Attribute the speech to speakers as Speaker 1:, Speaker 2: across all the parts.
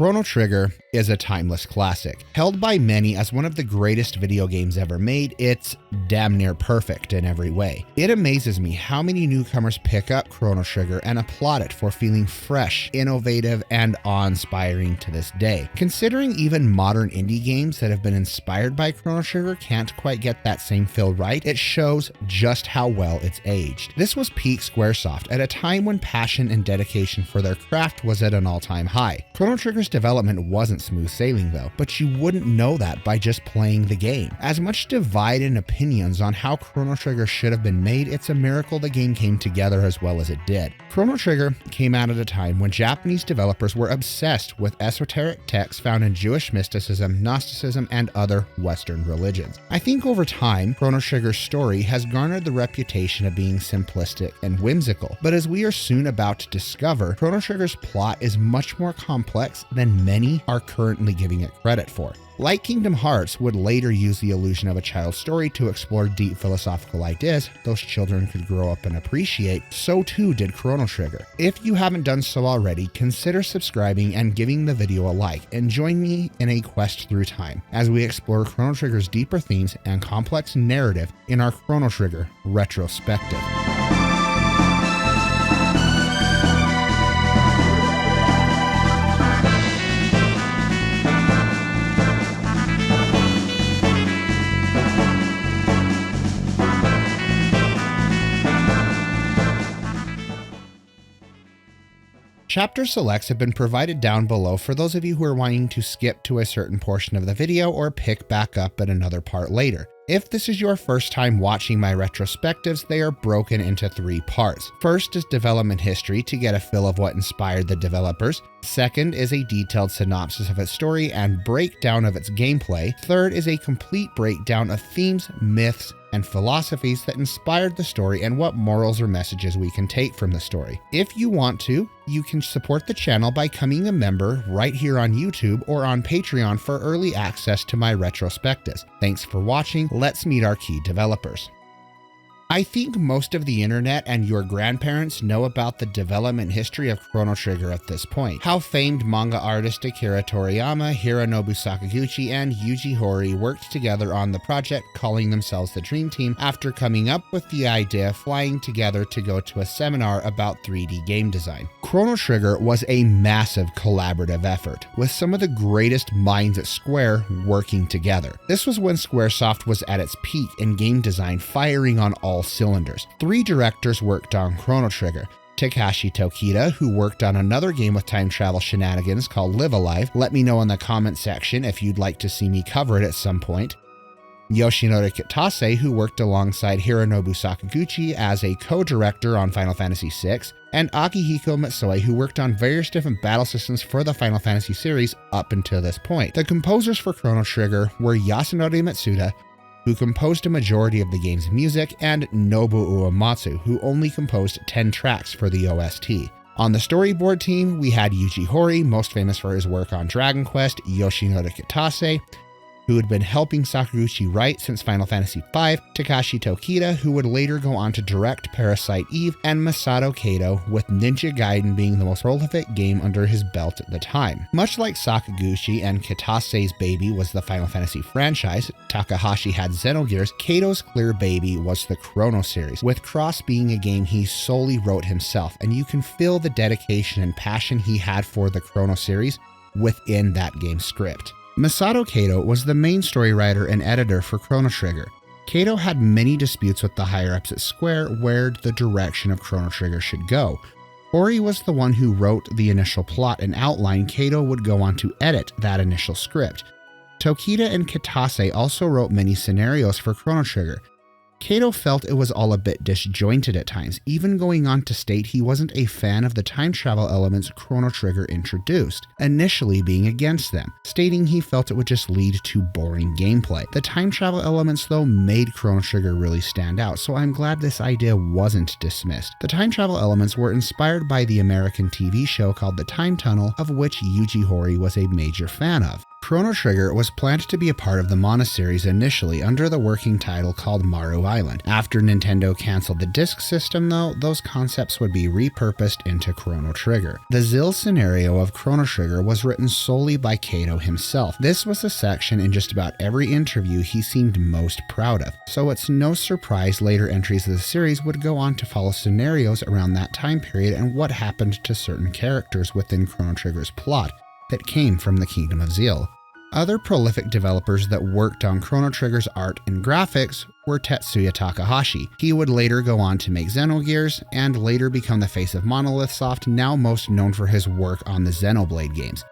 Speaker 1: Chrono Trigger is a timeless classic. Held by many as one of the greatest video games ever made, it's damn near perfect in every way. It amazes me how many newcomers pick up Chrono Trigger and applaud it for feeling fresh, innovative, and awe-inspiring to this day. Considering even modern indie games that have been inspired by Chrono Trigger can't quite get that same feel right, it shows just how well it's aged. This was peak Squaresoft at a time when passion and dedication for their craft was at an all-time high. Chrono Trigger's development wasn't smooth sailing though, but you wouldn't know that by just playing the game. As much divide in opinions on how Chrono Trigger should have been made, it's a miracle the game came together as well as it did. Chrono Trigger came out at a time when Japanese developers were obsessed with esoteric texts found in Jewish mysticism, Gnosticism, and other Western religions. I think over time, Chrono Trigger's story has garnered the reputation of being simplistic and whimsical, but as we are soon about to discover, Chrono Trigger's plot is much more complex than many are currently giving it credit for. Like Kingdom Hearts would later use the illusion of a child's story to explore deep philosophical ideas those children could grow up and appreciate, so too did Chrono Trigger. If you haven't done so already, consider subscribing and giving the video a like, and join me in a quest through time as we explore Chrono Trigger's deeper themes and complex narrative in our Chrono Trigger Retrospective. Chapter selects have been provided down below for those of you who are wanting to skip to a certain portion of the video or pick back up at another part later. If this is your first time watching my retrospectives, they are broken into 3 parts. First is development history to get a feel of what inspired the developers. Second is a detailed synopsis of its story and breakdown of its gameplay. Third is a complete breakdown of themes, myths, and philosophies that inspired the story and what morals or messages we can take from the story. If you want to, you can support the channel by becoming a member right here on YouTube or on Patreon for early access to my retrospectives. Thanks for watching. Let's meet our key developers. I think most of the internet and your grandparents know about the development history of Chrono Trigger at this point. How famed manga artist Akira Toriyama, Hironobu Sakaguchi, and Yuji Horii worked together on the project, calling themselves the Dream Team after coming up with the idea of flying together to go to a seminar about 3D game design. Chrono Trigger was a massive collaborative effort, with some of the greatest minds at Square working together. This was when Squaresoft was at its peak in game design, firing on all cylinders. 3 directors worked on Chrono Trigger. Takashi Tokita, who worked on another game with time travel shenanigans called Live Alive. Let me know in the comment section if you'd like to see me cover it at some point. Yoshinori Kitase, who worked alongside Hironobu Sakaguchi as a co-director on Final Fantasy VI, and Akihiko Matsui, who worked on various different battle systems for the Final Fantasy series up until this point. The composers for Chrono Trigger were Yasunori Matsuda, who composed a majority of the game's music, and Nobuo Uematsu, who only composed 10 tracks for the OST. On the storyboard team, we had Yuji Horii, most famous for his work on Dragon Quest, Yoshinori Kitase, who had been helping Sakaguchi write since Final Fantasy V, Takashi Tokita, who would later go on to direct Parasite Eve, and Masato Kato, with Ninja Gaiden being the most prolific game under his belt at the time. Much like Sakaguchi and Kitase's baby was the Final Fantasy franchise, Takahashi had Xenogears, Kato's clear baby was the Chrono series, with Cross being a game he solely wrote himself, and you can feel the dedication and passion he had for the Chrono series within that game's script. Masato Kato was the main story writer and editor for Chrono Trigger. Kato had many disputes with the higher-ups at Square where the direction of Chrono Trigger should go. Horii was the one who wrote the initial plot and outline. Kato would go on to edit that initial script. Tokita and Kitase also wrote many scenarios for Chrono Trigger. Kato felt it was all a bit disjointed at times, even going on to state he wasn't a fan of the time travel elements Chrono Trigger introduced, initially being against them, stating he felt it would just lead to boring gameplay. The time travel elements though made Chrono Trigger really stand out, so I'm glad this idea wasn't dismissed. The time travel elements were inspired by the American TV show called The Time Tunnel, of which Yuji Horii was a major fan of. Chrono Trigger was planned to be a part of the Mana series initially under the working title called Maru Island. After Nintendo canceled the disc system though, those concepts would be repurposed into Chrono Trigger. The Zill scenario of Chrono Trigger was written solely by Kato himself. This was the section in just about every interview he seemed most proud of, so it's no surprise later entries of the series would go on to follow scenarios around that time period and what happened to certain characters within Chrono Trigger's plot that came from the Kingdom of Zill. Other prolific developers that worked on Chrono Trigger's art and graphics were Tetsuya Takahashi. He would later go on to make Xenogears, and later become the face of Monolith Soft, now most known for his work on the Xenoblade games.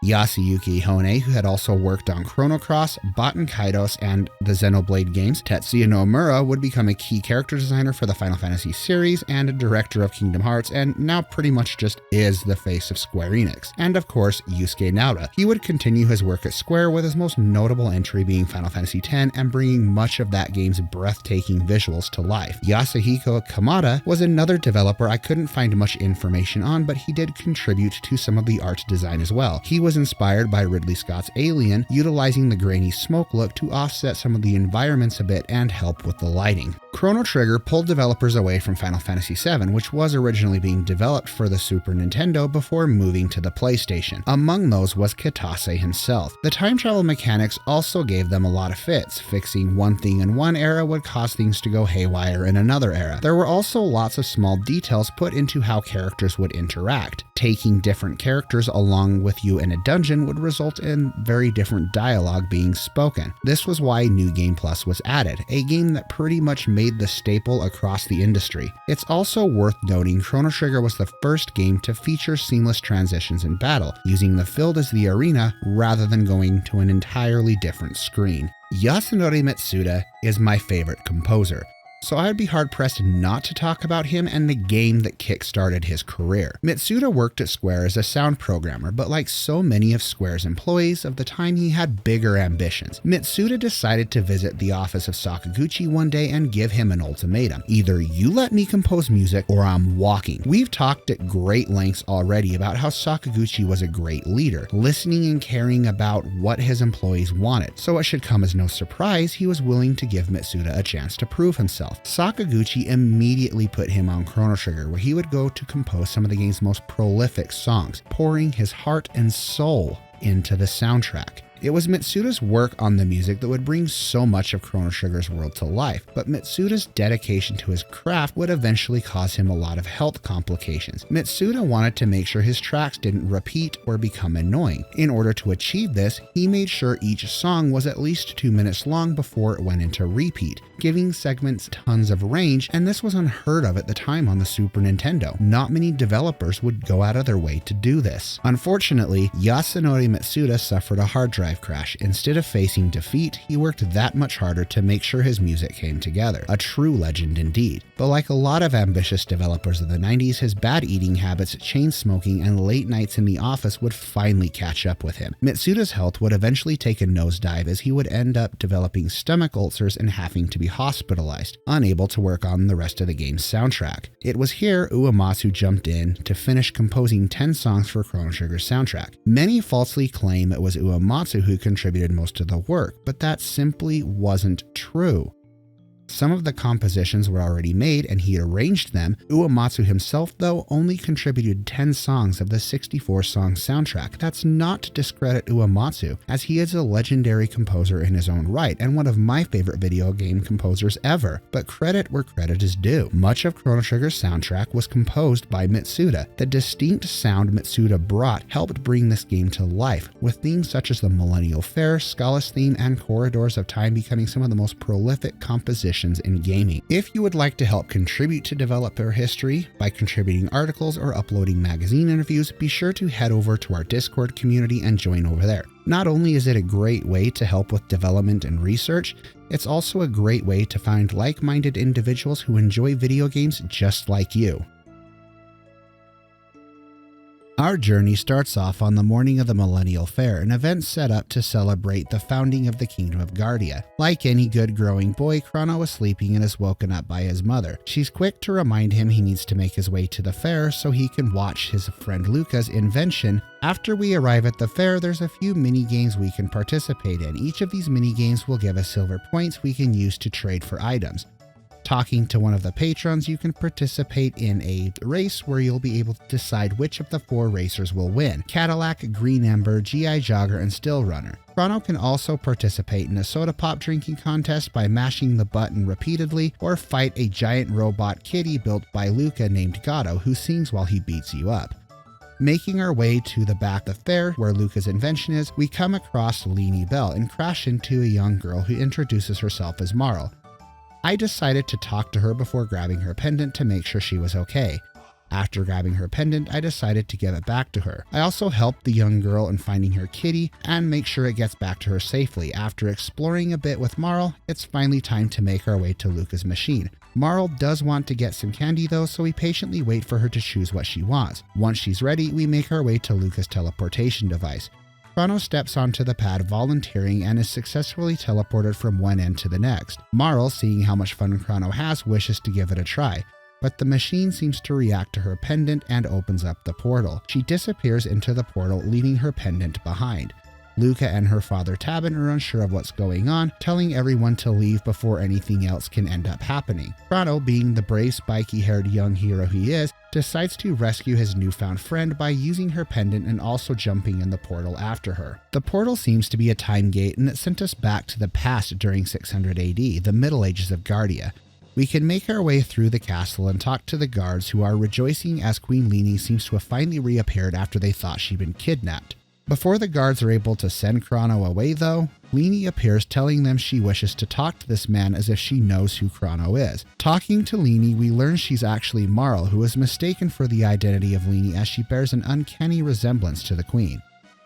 Speaker 1: Yasuyuki Hone, who had also worked on Chrono Cross, Baten Kaitos, and the Xenoblade games. Tetsuya Nomura would become a key character designer for the Final Fantasy series and a director of Kingdom Hearts, and now pretty much just is the face of Square Enix. And of course, Yusuke Naoda. He would continue his work at Square, with his most notable entry being Final Fantasy X and bringing much of that game's breathtaking visuals to life. Yasuhiko Kamada was another developer I couldn't find much information on, but he did contribute to some of the art design as well. He was inspired by Ridley Scott's Alien, utilizing the grainy smoke look to offset some of the environments a bit and help with the lighting. Chrono Trigger pulled developers away from Final Fantasy VII, which was originally being developed for the Super Nintendo before moving to the PlayStation. Among those was Kitase himself. The time travel mechanics also gave them a lot of fits. Fixing one thing in one era would cause things to go haywire in another era. There were also lots of small details put into how characters would interact. Taking different characters along with you in a dungeon would result in very different dialogue being spoken. This was why New Game Plus was added, a game that pretty much made the staple across the industry. It's also worth noting Chrono Trigger was the first game to feature seamless transitions in battle, using the field as the arena rather than going to an entirely different screen. Yasunori Mitsuda is my favorite composer, so I'd be hard-pressed not to talk about him and the game that kick-started his career. Mitsuda worked at Square as a sound programmer, but like so many of Square's employees of the time, he had bigger ambitions. Mitsuda decided to visit the office of Sakaguchi one day and give him an ultimatum. Either you let me compose music or I'm walking. We've talked at great lengths already about how Sakaguchi was a great leader, listening and caring about what his employees wanted, so it should come as no surprise he was willing to give Mitsuda a chance to prove himself. Sakaguchi immediately put him on Chrono Trigger, where he would go to compose some of the game's most prolific songs, pouring his heart and soul into the soundtrack. It was Mitsuda's work on the music that would bring so much of Chrono Trigger's world to life, but Mitsuda's dedication to his craft would eventually cause him a lot of health complications. Mitsuda wanted to make sure his tracks didn't repeat or become annoying. In order to achieve this, he made sure each song was at least 2 minutes long before it went into repeat, giving segments tons of range, and this was unheard of at the time on the Super Nintendo. Not many developers would go out of their way to do this. Unfortunately, Yasunori Mitsuda suffered a hard drive crash. Instead of facing defeat, he worked that much harder to make sure his music came together. A true legend indeed. But like a lot of ambitious developers of the 90s, his bad eating habits, chain smoking, and late nights in the office would finally catch up with him. Mitsuda's health would eventually take a nosedive as he would end up developing stomach ulcers and having to be hospitalized, unable to work on the rest of the game's soundtrack. It was here Uematsu jumped in to finish composing 10 songs for Chrono Trigger's soundtrack. Many falsely claim it was Uematsu who contributed most of the work, but that simply wasn't true. Some of the compositions were already made and he arranged them. Uematsu himself, though, only contributed 10 songs of the 64-song soundtrack. That's not to discredit Uematsu, as he is a legendary composer in his own right and one of my favorite video game composers ever, but credit where credit is due. Much of Chrono Trigger's soundtrack was composed by Mitsuda. The distinct sound Mitsuda brought helped bring this game to life, with themes such as the Millennial Fair, Scala's theme, and Corridors of Time becoming some of the most prolific compositions in gaming. If you would like to help contribute to developer history by contributing articles or uploading magazine interviews, be sure to head over to our Discord community and join over there. Not only is it a great way to help with development and research, it's also a great way to find like-minded individuals who enjoy video games just like you. Our journey starts off on the morning of the Millennial Fair, an event set up to celebrate the founding of the Kingdom of Guardia. Like any good growing boy, Chrono is sleeping and is woken up by his mother. She's quick to remind him he needs to make his way to the fair so he can watch his friend LUCCA's invention. After we arrive at the fair, there's a few mini games we can participate in. Each of these mini games will give us silver points we can use to trade for items. Talking to one of the patrons, you can participate in a race where you'll be able to decide which of the 4 racers will win: Cadillac, Green Ember, GI Jogger, and Still Runner. Chrono can also participate in a soda pop drinking contest by mashing the button repeatedly, or fight a giant robot kitty built by LUCCA named Gato, who sings while he beats you up. Making our way to the back of the fair, where LUCCA's invention is, we come across Leanie Bell and crash into a young girl who introduces herself as Marle. I decided to talk to her before grabbing her pendant to make sure she was okay. After grabbing her pendant, I decided to give it back to her. I also helped the young girl in finding her kitty and make sure it gets back to her safely. After exploring a bit with Marle, it's finally time to make our way to LUCCA's machine. Marle does want to get some candy though, so we patiently wait for her to choose what she wants. Once she's ready, we make our way to LUCCA's teleportation device. Chrono steps onto the pad volunteering and is successfully teleported from one end to the next. Marle, seeing how much fun Chrono has, wishes to give it a try, but the machine seems to react to her pendant and opens up the portal. She disappears into the portal, leaving her pendant behind. LUCCA and her father Tabin are unsure of what's going on, telling everyone to leave before anything else can end up happening. Chrono, being the brave, spiky-haired young hero he is, decides to rescue his newfound friend by using her pendant and also jumping in the portal after her. The portal seems to be a time gate, and it sent us back to the past during 600 AD, the Middle Ages of Guardia. We can make our way through the castle and talk to the guards, who are rejoicing as Queen Leanie seems to have finally reappeared after they thought she'd been kidnapped. Before the guards are able to send Chrono away though, Leanie appears, telling them she wishes to talk to this man as if she knows who Chrono is. Talking to Leanie, we learn she's actually Marle, who is mistaken for the identity of Leanie as she bears an uncanny resemblance to the queen.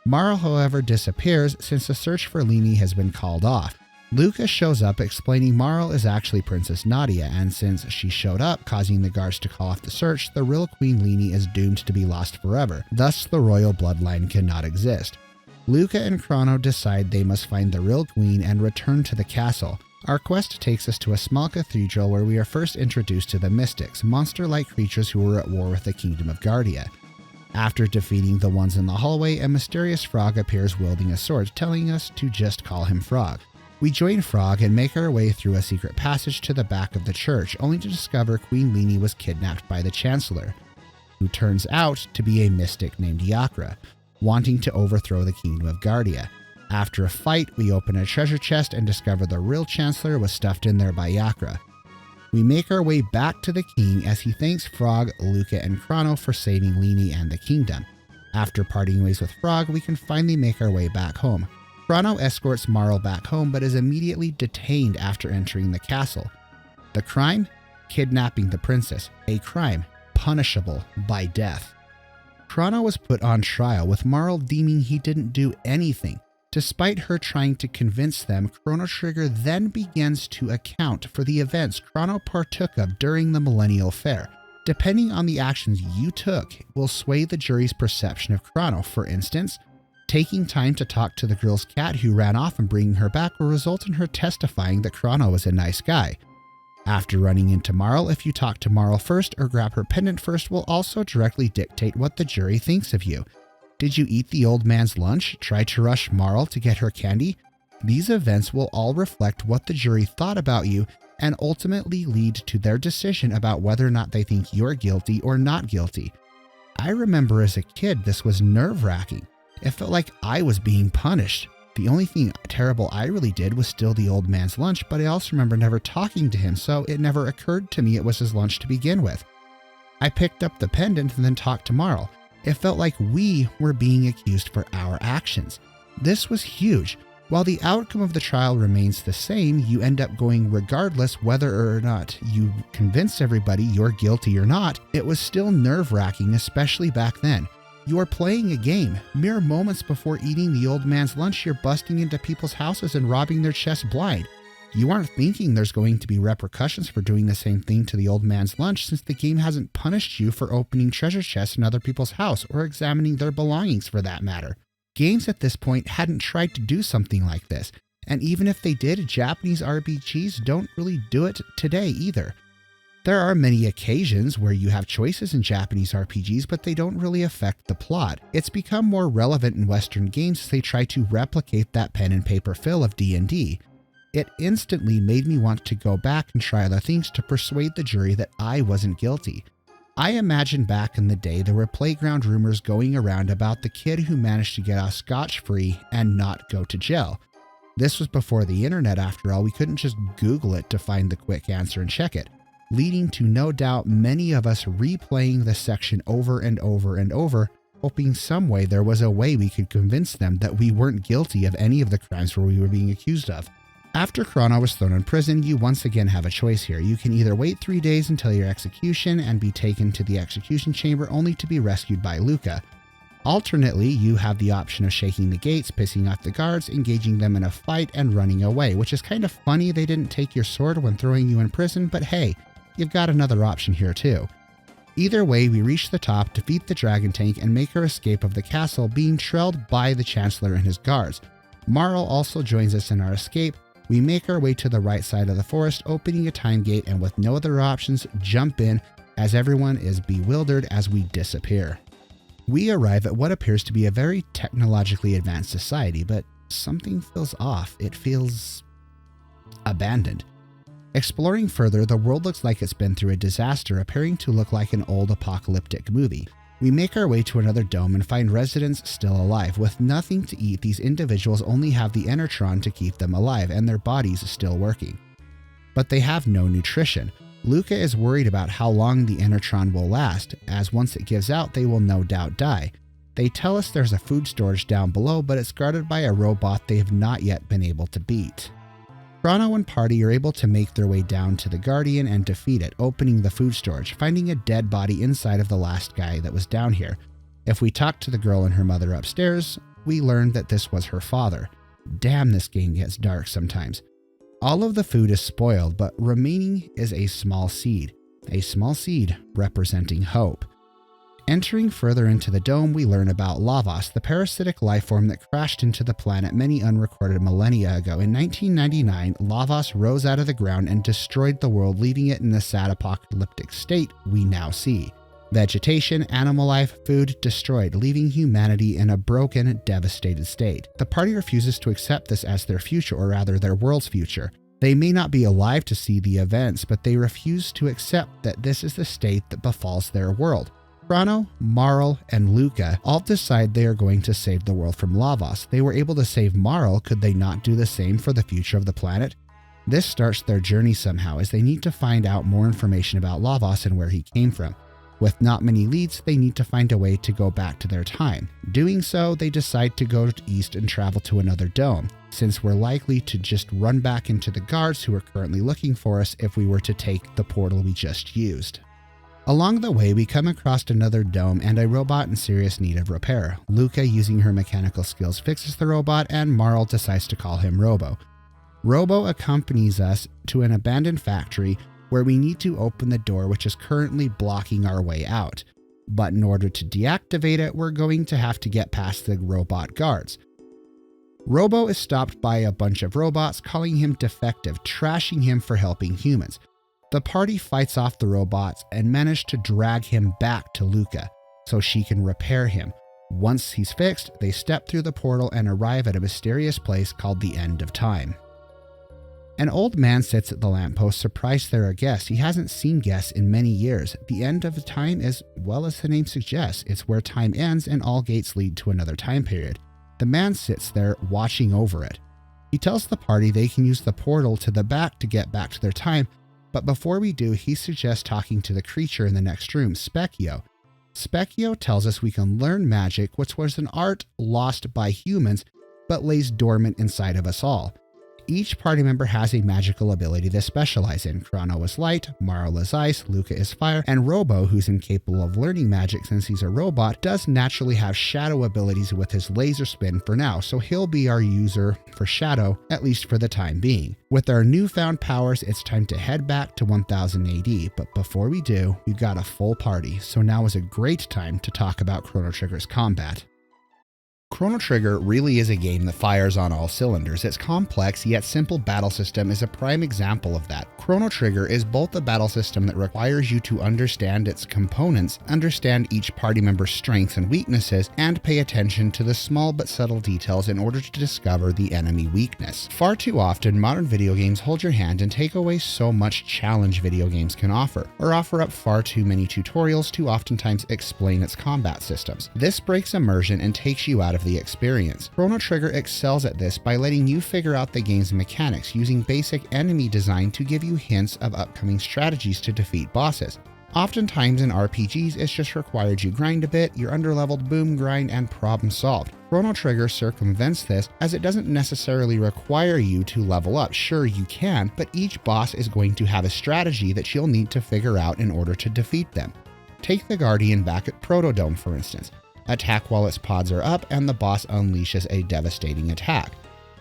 Speaker 1: Marle, however, disappears since the search for Leanie has been called off. LUCCA shows up explaining Marle is actually Princess Nadia, and since she showed up, causing the guards to call off the search, the real Queen Leanie is doomed to be lost forever. Thus, the royal bloodline cannot exist. LUCCA and Chrono decide they must find the real queen and return to the castle. Our quest takes us to a small cathedral where we are first introduced to the Mystics, monster-like creatures who were at war with the Kingdom of Guardia. After defeating the ones in the hallway, a mysterious frog appears wielding a sword, telling us to just call him Frog. We join Frog and make our way through a secret passage to the back of the church, only to discover Queen Leanie was kidnapped by the Chancellor, who turns out to be a mystic named Yakra, wanting to overthrow the Kingdom of Guardia. After a fight, we open a treasure chest and discover the real Chancellor was stuffed in there by Yakra. We make our way back to the king as he thanks Frog, LUCCA, and Chrono for saving Leanie and the kingdom. After parting ways with Frog, we can finally make our way back home. Chrono escorts Marle back home but is immediately detained after entering the castle. The crime? Kidnapping the princess. A crime punishable by death. Chrono was put on trial, with Marle deeming he didn't do anything. Despite her trying to convince them, Chrono Trigger then begins to account for the events Chrono partook of during the Millennial Fair. Depending on the actions you took, it will sway the jury's perception of Chrono. For instance, taking time to talk to the girl's cat who ran off and bringing her back will result in her testifying that Chrono was a nice guy. After running into Marle, if you talk to Marle first or grab her pendant first, will also directly dictate what the jury thinks of you. Did you eat the old man's lunch? Try to rush Marle to get her candy? These events will all reflect what the jury thought about you and ultimately lead to their decision about whether or not they think you're guilty or not guilty. I remember as a kid this was nerve-wracking. It felt like I was being punished. The only thing terrible I really did was steal the old man's lunch, but I also remember never talking to him, so it never occurred to me it was his lunch to begin with. I picked up the pendant and then talked to Marle. It felt like we were being accused for our actions. This was huge. While the outcome of the trial remains the same, you end up going regardless whether or not you convince everybody you're guilty or not. It was still nerve-wracking, especially back then. You are playing a game. Mere moments before eating the old man's lunch, you're busting into people's houses and robbing their chests blind. You aren't thinking there's going to be repercussions for doing the same thing to the old man's lunch, since the game hasn't punished you for opening treasure chests in other people's house or examining their belongings for that matter. Games at this point hadn't tried to do something like this, and even if they did, Japanese RPGs don't really do it today either. There are many occasions where you have choices in Japanese RPGs, but they don't really affect the plot. It's become more relevant in Western games as they try to replicate that pen and paper feel of D&D. It instantly made me want to go back and try other things to persuade the jury that I wasn't guilty. I imagine back in the day there were playground rumors going around about the kid who managed to get off scotch-free and not go to jail. This was before the internet after all. We couldn't just Google it to find the quick answer and check it, leading to no doubt many of us replaying the section over and over and over, hoping some way there was a way we could convince them that we weren't guilty of any of the crimes we were being accused of. After Chrono was thrown in prison, you once again have a choice here. You can either wait 3 days until your execution and be taken to the execution chamber only to be rescued by LUCCA. Alternately, you have the option of shaking the gates, pissing off the guards, engaging them in a fight, and running away, which is kind of funny they didn't take your sword when throwing you in prison, but hey, you've got another option here too. Either way, we reach the top, defeat the dragon tank, and make our escape of the castle, being trailed by the Chancellor and his guards. Marle also joins us in our escape. We make our way to the right side of the forest, opening a time gate, and with no other options, jump in as everyone is bewildered as we disappear. We arrive at what appears to be a very technologically advanced society, but something feels off. It feels abandoned. Exploring further, the world looks like it's been through a disaster, appearing to look like an old apocalyptic movie. We make our way to another dome and find residents still alive. With nothing to eat, these individuals only have the Enertron to keep them alive and their bodies still working. But they have no nutrition. LUCCA is worried about how long the Enertron will last, as once it gives out, they will no doubt die. They tell us there's a food storage down below, but it's guarded by a robot they have not yet been able to beat. Chrono and party are able to make their way down to the Guardian and defeat it, opening the food storage, finding a dead body inside of the last guy that was down here. If we talk to the girl and her mother upstairs, we learn that this was her father. Damn, this game gets dark sometimes. All of the food is spoiled, but remaining is a small seed representing hope. Entering further into the dome, we learn about LAVOS, the parasitic life form that crashed into the planet many unrecorded millennia ago. In 1999, LAVOS rose out of the ground and destroyed the world, leaving it in the sad apocalyptic state we now see. Vegetation, animal life, food destroyed, leaving humanity in a broken, devastated state. The party refuses to accept this as their future, or rather their world's future. They may not be alive to see the events, but they refuse to accept that this is the state that befalls their world. Chrono, Marle, and LUCCA all decide they are going to save the world from LAVOS. They were able to save Marle, could they not do the same for the future of the planet? This starts their journey somehow, as they need to find out more information about LAVOS and where he came from. With not many leads, they need to find a way to go back to their time. Doing so, they decide to go east and travel to another dome, since we're likely to just run back into the guards who are currently looking for us if we were to take the portal we just used. Along the way, we come across another dome and a robot in serious need of repair. LUCCA, using her mechanical skills, fixes the robot, and Marle decides to call him ROBO. ROBO accompanies us to an abandoned factory where we need to open the door, which is currently blocking our way out. But in order to deactivate it, we're going to have to get past the robot guards. ROBO is stopped by a bunch of robots, calling him defective, trashing him for helping humans. The party fights off the robots and manage to drag him back to LUCCA so she can repair him. Once he's fixed, they step through the portal and arrive at a mysterious place called the End of Time. An old man sits at the lamppost, surprised there are guests. He hasn't seen guests in many years. The End of Time is, well, as the name suggests, it's where time ends and all gates lead to another time period. The man sits there watching over it. He tells the party they can use the portal to the back to get back to their time, but before we do, he suggests talking to the creature in the next room, Specchio. Specchio tells us we can learn magic, which was an art lost by humans, but lays dormant inside of us all. Each party member has a magical ability they specialize in. Chrono is light, Marle is ice, LUCCA is fire, and Robo, who's incapable of learning magic since he's a robot, does naturally have shadow abilities with his laser spin for now, so he'll be our user for shadow, at least for the time being. With our newfound powers, it's time to head back to 1000 AD, but before we do, we've got a full party, so now is a great time to talk about Chrono Trigger's combat. Chrono Trigger really is a game that fires on all cylinders. Its complex yet simple battle system is a prime example of that. Chrono Trigger is both a battle system that requires you to understand its components, understand each party member's strengths and weaknesses, and pay attention to the small but subtle details in order to discover the enemy weakness. Far too often, modern video games hold your hand and take away so much challenge video games can offer, or offer up far too many tutorials to oftentimes explain its combat systems. This breaks immersion and takes you out of the experience. Chrono Trigger excels at this by letting you figure out the game's mechanics using basic enemy design to give you hints of upcoming strategies to defeat bosses. Oftentimes in RPGs, it's just required you grind a bit, you're underleveled, boom, grind, and problem solved. Chrono Trigger circumvents this as it doesn't necessarily require you to level up. Sure, you can, but each boss is going to have a strategy that you'll need to figure out in order to defeat them. Take the Guardian back at Protodome, for instance. Attack while its pods are up, and the boss unleashes a devastating attack.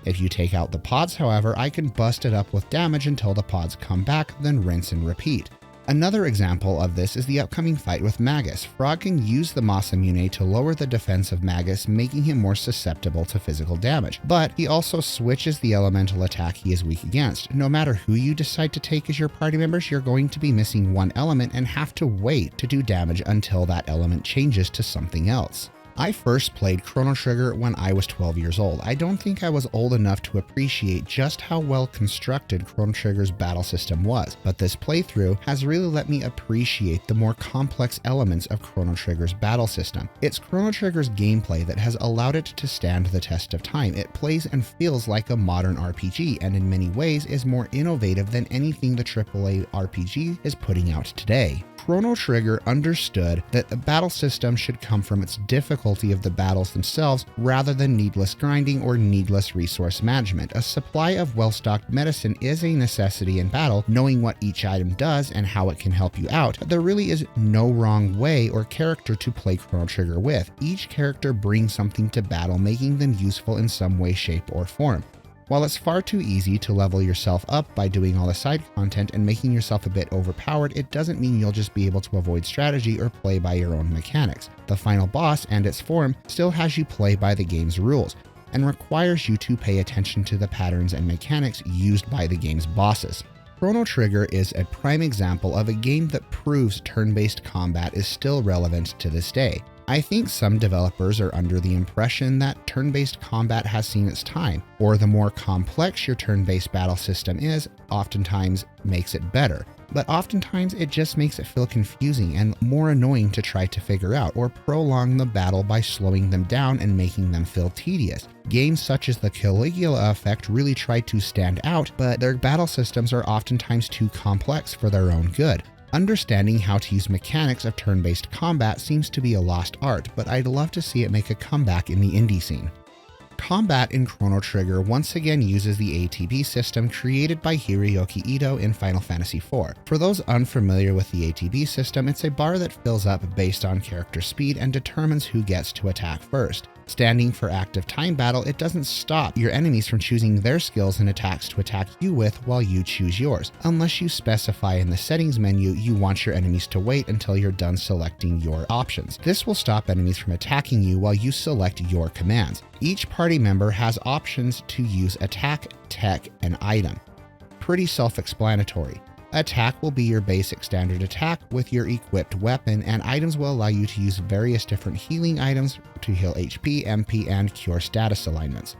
Speaker 1: If you take out the pods, however, I can bust it up with damage until the pods come back, then rinse and repeat. Another example of this is the upcoming fight with Magus. Frog can use the Masamune to lower the defense of Magus, making him more susceptible to physical damage, but he also switches the elemental attack he is weak against. No matter who you decide to take as your party members, you're going to be missing one element and have to wait to do damage until that element changes to something else. I first played Chrono Trigger when I was 12 years old. I don't think I was old enough to appreciate just how well constructed Chrono Trigger's battle system was, but this playthrough has really let me appreciate the more complex elements of Chrono Trigger's battle system. It's Chrono Trigger's gameplay that has allowed it to stand the test of time. It plays and feels like a modern RPG, and in many ways is more innovative than anything the AAA RPG is putting out today. Chrono Trigger understood that the battle system should come from its difficulty of the battles themselves rather than needless grinding or needless resource management. A supply of well-stocked medicine is a necessity in battle, knowing what each item does and how it can help you out, but there really is no wrong way or character to play Chrono Trigger with. Each character brings something to battle, making them useful in some way, shape, or form. While it's far too easy to level yourself up by doing all the side content and making yourself a bit overpowered, it doesn't mean you'll just be able to avoid strategy or play by your own mechanics. The final boss and its form still has you play by the game's rules, and requires you to pay attention to the patterns and mechanics used by the game's bosses. Chrono Trigger is a prime example of a game that proves turn-based combat is still relevant to this day. I think some developers are under the impression that turn-based combat has seen its time, or the more complex your turn-based battle system is, oftentimes makes it better. But oftentimes it just makes it feel confusing and more annoying to try to figure out, or prolong the battle by slowing them down and making them feel tedious. Games such as the Caligula effect really try to stand out, but their battle systems are oftentimes too complex for their own good. Understanding how to use mechanics of turn-based combat seems to be a lost art, but I'd love to see it make a comeback in the indie scene. Combat in Chrono Trigger once again uses the ATB system created by Hiroyuki Ito in Final Fantasy IV. For those unfamiliar with the ATB system, it's a bar that fills up based on character speed and determines who gets to attack first. Standing for active time battle, it doesn't stop your enemies from choosing their skills and attacks to attack you with while you choose yours, unless you specify in the settings menu you want your enemies to wait until you're done selecting your options. This will stop enemies from attacking you while you select your commands. Each party member has options to use attack, tech, and item. Pretty self-explanatory. Attack will be your basic standard attack with your equipped weapon, and items will allow you to use various different healing items to heal HP, MP, and cure status alignments.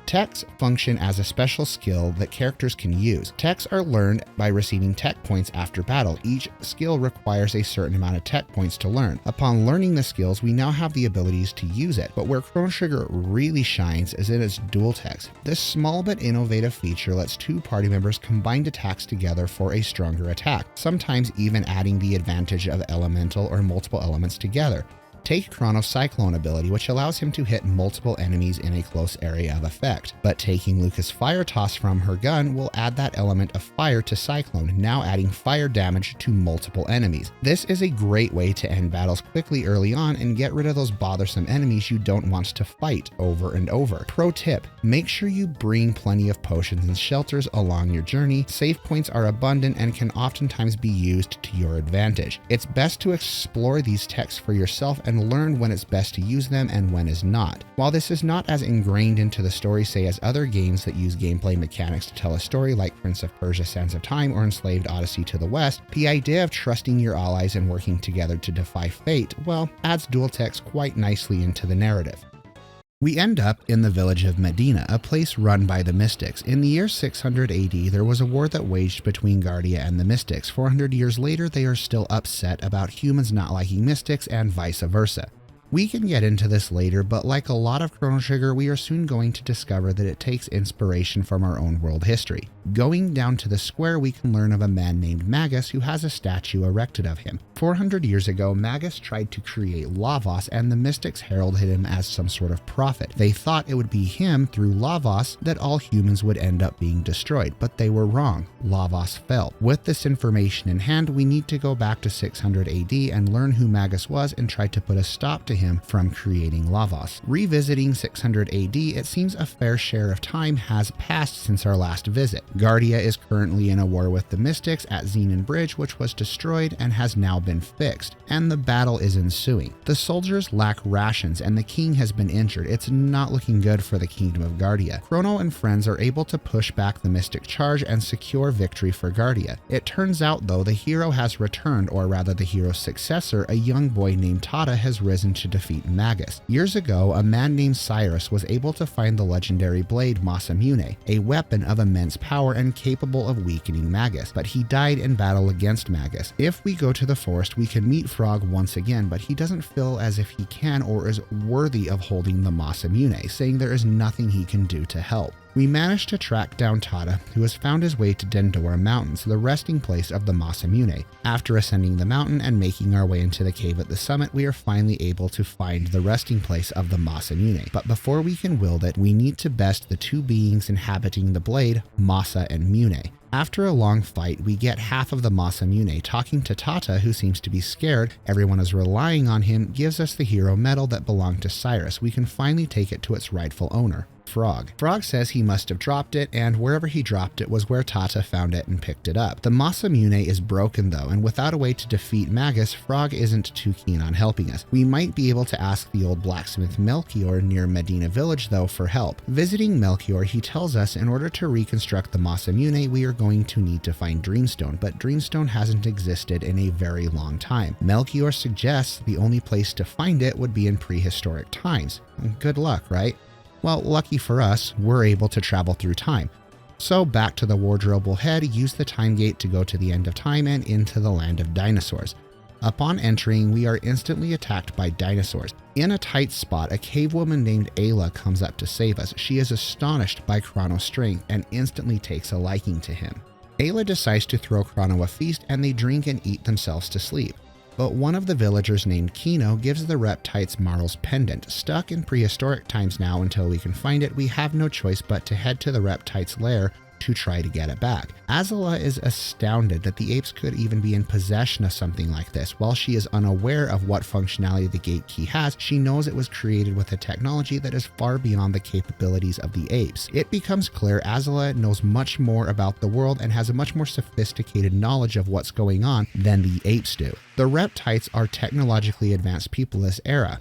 Speaker 1: Techs function as a special skill that characters can use. Techs are learned by receiving tech points after battle. Each skill requires a certain amount of tech points to learn. Upon learning the skills, we now have the abilities to use it, but where Chrono Trigger really shines is in its dual techs. This small but innovative feature lets two party members combine attacks together for a stronger attack, sometimes even adding the advantage of elemental or multiple elements together. Take Chrono's Cyclone ability, which allows him to hit multiple enemies in a close area of effect. But taking Lucca's Fire Toss from her gun will add that element of fire to Cyclone, now adding fire damage to multiple enemies. This is a great way to end battles quickly early on and get rid of those bothersome enemies you don't want to fight over and over. Pro tip, make sure you bring plenty of potions and shelters along your journey. Save points are abundant and can oftentimes be used to your advantage. It's best to explore these texts for yourself and learn when it's best to use them and when is not. While this is not as ingrained into the story, say, as other games that use gameplay mechanics to tell a story like Prince of Persia: Sands of Time or Enslaved Odyssey to the West, the idea of trusting your allies and working together to defy fate, well, adds dual text quite nicely into the narrative. We end up in the village of Medina, a place run by the Mystics. In the year 600 AD, there was a war that waged between Guardia and the Mystics. 400 years later, they are still upset about humans not liking Mystics and vice versa. We can get into this later, but like a lot of Chrono Trigger, we are soon going to discover that it takes inspiration from our own world history. Going down to the square, we can learn of a man named Magus who has a statue erected of him. 400 years ago, Magus tried to create LAVOS, and the Mystics heralded him as some sort of prophet. They thought it would be him, through LAVOS, that all humans would end up being destroyed, but they were wrong. LAVOS fell. With this information in hand, we need to go back to 600 AD and learn who Magus was and try to put a stop to him from creating LAVOS. Revisiting 600 AD, it seems a fair share of time has passed since our last visit. Guardia is currently in a war with the Mystics at Xenon Bridge, which was destroyed and has now been fixed, and the battle is ensuing. The soldiers lack rations and the king has been injured. It's not looking good for the kingdom of Guardia. Chrono and friends are able to push back the Mystic charge and secure victory for Guardia. It turns out though, the hero has returned, or rather the hero's successor, a young boy named Tata, has risen to defeat Magus. Years ago, a man named Cyrus was able to find the legendary blade Masamune, a weapon of immense power and capable of weakening Magus, but he died in battle against Magus. If we go to the forest, we can meet Frog once again, but he doesn't feel as if he can or is worthy of holding the Masamune, saying there is nothing he can do to help. We managed to track down Tata, who has found his way to Dendora Mountains, the resting place of the Masamune. After ascending the mountain and making our way into the cave at the summit, we are finally able to find the resting place of the Masamune. But before we can wield it, we need to best the two beings inhabiting the blade, Masa and Mune. After a long fight, we get half of the Masamune talking to Tata, who seems to be scared. Everyone is relying on him, gives us the hero medal that belonged to Cyrus. We can finally take it to its rightful owner, Frog. Frog says he must have dropped it, and wherever he dropped it was where Tata found it and picked it up. The Masamune is broken though, and without a way to defeat Magus, Frog isn't too keen on helping us. We might be able to ask the old blacksmith Melchior near Medina Village though for help. Visiting Melchior, he tells us in order to reconstruct the Masamune, we are going to need to find Dreamstone, but Dreamstone hasn't existed in a very long time. Melchior suggests the only place to find it would be in prehistoric times. Good luck, right? Well, lucky for us, we're able to travel through time. So back to the wardrobe we'll head, use the time gate to go to the end of time and into the land of dinosaurs. Upon entering, we are instantly attacked by dinosaurs. In a tight spot, a cave woman named Ayla comes up to save us. She is astonished by Chrono's strength and instantly takes a liking to him. Ayla decides to throw Chrono a feast and they drink and eat themselves to sleep. But one of the villagers named Kino gives the reptites Marle's pendant. Stuck in prehistoric times now until we can find it, we have no choice but to head to the reptites' lair to try to get it back. Azula is astounded that the apes could even be in possession of something like this. While she is unaware of what functionality the gate key has, she knows it was created with a technology that is far beyond the capabilities of the apes. It becomes clear Azula knows much more about the world and has a much more sophisticated knowledge of what's going on than the apes do. The reptites are technologically advanced people this era.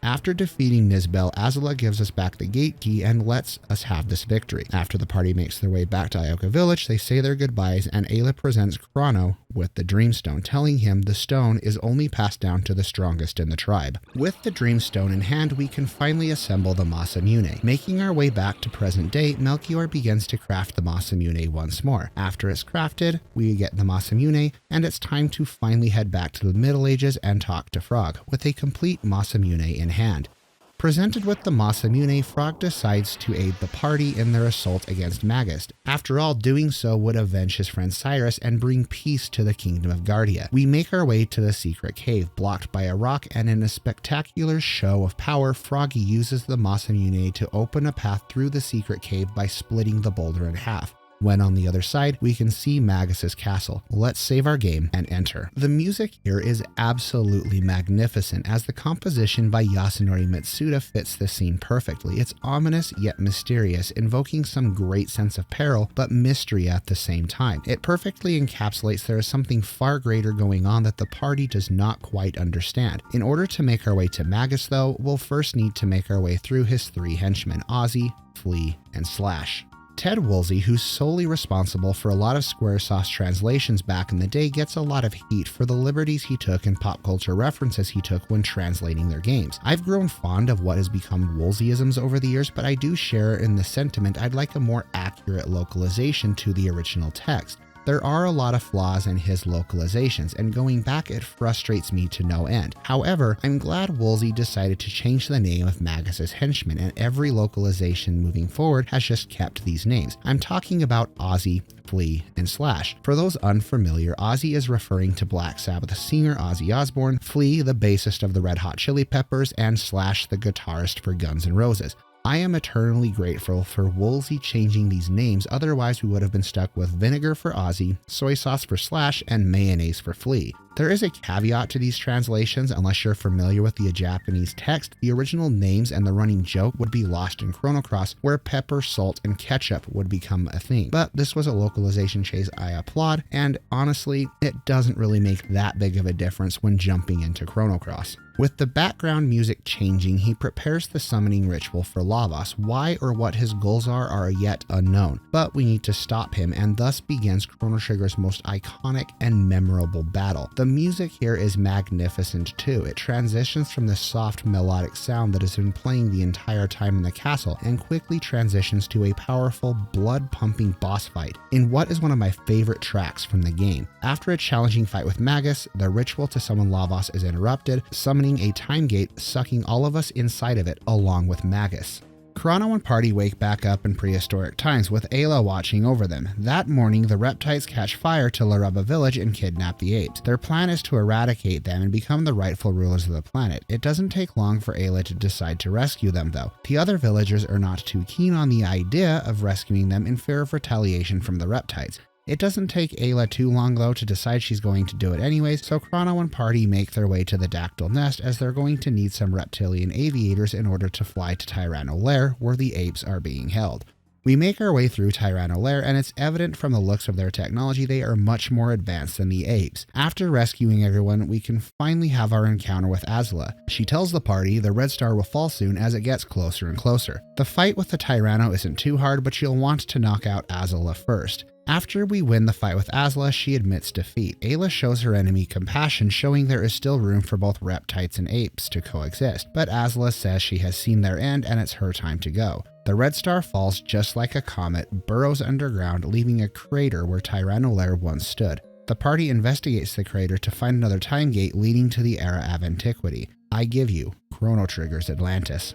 Speaker 1: After defeating Nizbel, Azula gives us back the gate key and lets us have this victory. After the party makes their way back to Ioka Village, they say their goodbyes and Ayla presents Chrono with the Dreamstone, telling him the stone is only passed down to the strongest in the tribe. With the Dreamstone in hand, we can finally assemble the Masamune. Making our way back to present day, Melchior begins to craft the Masamune once more. After it's crafted, we get the Masamune, and it's time to finally head back to the Middle Ages and talk to Frog, with a complete Masamune in hand. Presented with the Masamune, Frog decides to aid the party in their assault against Magus. After all, doing so would avenge his friend Cyrus and bring peace to the kingdom of Guardia. We make our way to the secret cave, blocked by a rock, and in a spectacular show of power, Froggy uses the Masamune to open a path through the secret cave by splitting the boulder in half. When on the other side, we can see Magus's castle. Let's save our game and enter. The music here is absolutely magnificent, as the composition by Yasunori Mitsuda fits the scene perfectly. It's ominous yet mysterious, invoking some great sense of peril, but mystery at the same time. It perfectly encapsulates there is something far greater going on that the party does not quite understand. In order to make our way to Magus, though, we'll first need to make our way through his 3 henchmen, Ozzy, Flea, and Slash. Ted Woolsey, who's solely responsible for a lot of Squaresoft's translations back in the day, gets a lot of heat for the liberties he took and pop culture references he took when translating their games. I've grown fond of what has become Woolseyisms over the years, but I do share in the sentiment I'd like a more accurate localization to the original text. There are a lot of flaws in his localizations, and going back it frustrates me to no end. However, I'm glad Woolsey decided to change the name of Magus's henchmen, and every localization moving forward has just kept these names. I'm talking about Ozzy, Flea, and Slash. For those unfamiliar, Ozzy is referring to Black Sabbath singer Ozzy Osbourne, Flea the bassist of the Red Hot Chili Peppers, and Slash the guitarist for Guns N' Roses. I am eternally grateful for Woolsey changing these names, otherwise we would have been stuck with vinegar for Ozzy, soy sauce for Slash, and mayonnaise for Flea. There is a caveat to these translations. Unless you're familiar with the Japanese text, the original names and the running joke would be lost in Chrono Cross, where pepper, salt, and ketchup would become a thing. But this was a localization chase I applaud, and honestly, it doesn't really make that big of a difference when jumping into Chrono Cross. With the background music changing, he prepares the summoning ritual for LAVOS. Why or what his goals are yet unknown, but we need to stop him, and thus begins Chrono Trigger's most iconic and memorable battle. The music here is magnificent too. It transitions from the soft melodic sound that has been playing the entire time in the castle and quickly transitions to a powerful, blood-pumping boss fight in what is one of my favorite tracks from the game. After a challenging fight with Magus, the ritual to summon LAVOS is interrupted, summoning a time gate, sucking all of us inside of it along with Magus. Chrono and party wake back up in prehistoric times with Ayla watching over them. That morning, the reptiles catch fire to Laraba village and kidnap the apes. Their plan is to eradicate them and become the rightful rulers of the planet. It doesn't take long for Ayla to decide to rescue them though. The other villagers are not too keen on the idea of rescuing them in fear of retaliation from the reptiles. It doesn't take Ayla too long though to decide she's going to do it anyways, so Chrono and party make their way to the Dactyl Nest as they're going to need some reptilian aviators in order to fly to Tyranno Lair, where the apes are being held. We make our way through Tyranno Lair, and it's evident from the looks of their technology they are much more advanced than the apes. After rescuing everyone, we can finally have our encounter with Azula. She tells the party the red star will fall soon as it gets closer and closer. The fight with the Tyranno isn't too hard, but you'll want to knock out Azula first. After we win the fight with Azula, she admits defeat. Ayla shows her enemy compassion, showing there is still room for both reptites and apes to coexist, but Azula says she has seen their end and it's her time to go. The red star falls just like a comet, burrows underground, leaving a crater where Tyranno Lair once stood. The party investigates the crater to find another time gate leading to the era of Antiquity. I give you Chrono Trigger's Atlantis.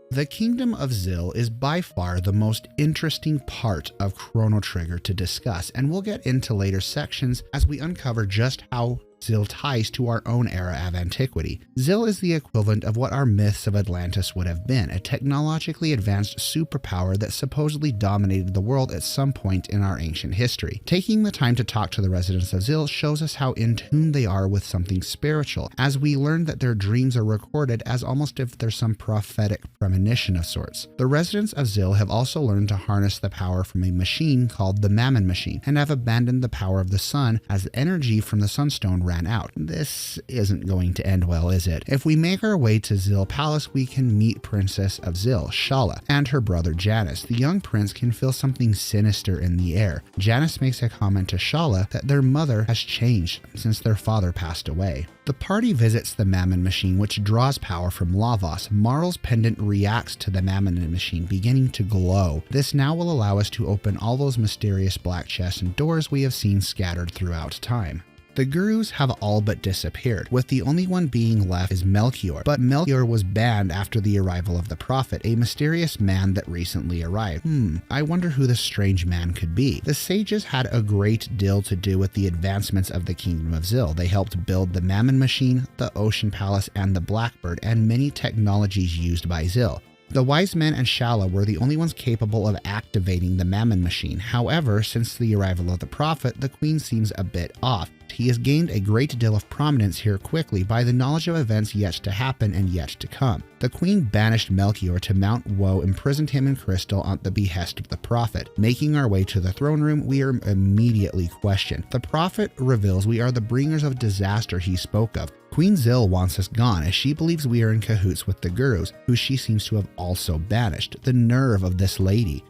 Speaker 1: The Kingdom of Zil is by far the most interesting part of Chrono Trigger to discuss, and we'll get into later sections as we uncover just how Zil ties to our own era of Antiquity. Zil is the equivalent of what our myths of Atlantis would have been, a technologically advanced superpower that supposedly dominated the world at some point in our ancient history. Taking the time to talk to the residents of Zil shows us how in tune they are with something spiritual, as we learn that their dreams are recorded as almost if there's some prophetic premonition of sorts. The residents of Zil have also learned to harness the power from a machine called the Mammon Machine, and have abandoned the power of the sun as the energy from the Sunstone ran out. This isn't going to end well, is it? If we make our way to Zil Palace, we can meet Princess of Zil, Shala, and her brother Janus. The young prince can feel something sinister in the air. Janus makes a comment to Shala that their mother has changed since their father passed away. The party visits the Mammon Machine, which draws power from Lavos. Marle's pendant reacts to the Mammon Machine, beginning to glow. This now will allow us to open all those mysterious black chests and doors we have seen scattered throughout time. The gurus have all but disappeared, with the only one being left is Melchior, but Melchior was banned after the arrival of the Prophet, a mysterious man that recently arrived. I wonder who this strange man could be. The sages had a great deal to do with the advancements of the Kingdom of Zil. They helped build the Mammon Machine, the Ocean Palace, and the Blackbird, and many technologies used by Zil. The wise men and Shala were the only ones capable of activating the Mammon Machine. However, since the arrival of the Prophet, the Queen seems a bit off. He has gained a great deal of prominence here quickly by the knowledge of events yet to happen and yet to come. The Queen banished Melchior to Mount Woe, imprisoned him in crystal at the behest of the Prophet. Making our way to the throne room, we are immediately questioned. The Prophet reveals we are the bringers of disaster he spoke of. Queen Zil wants us gone as she believes we are in cahoots with the gurus, who she seems to have also banished. The nerve of this lady.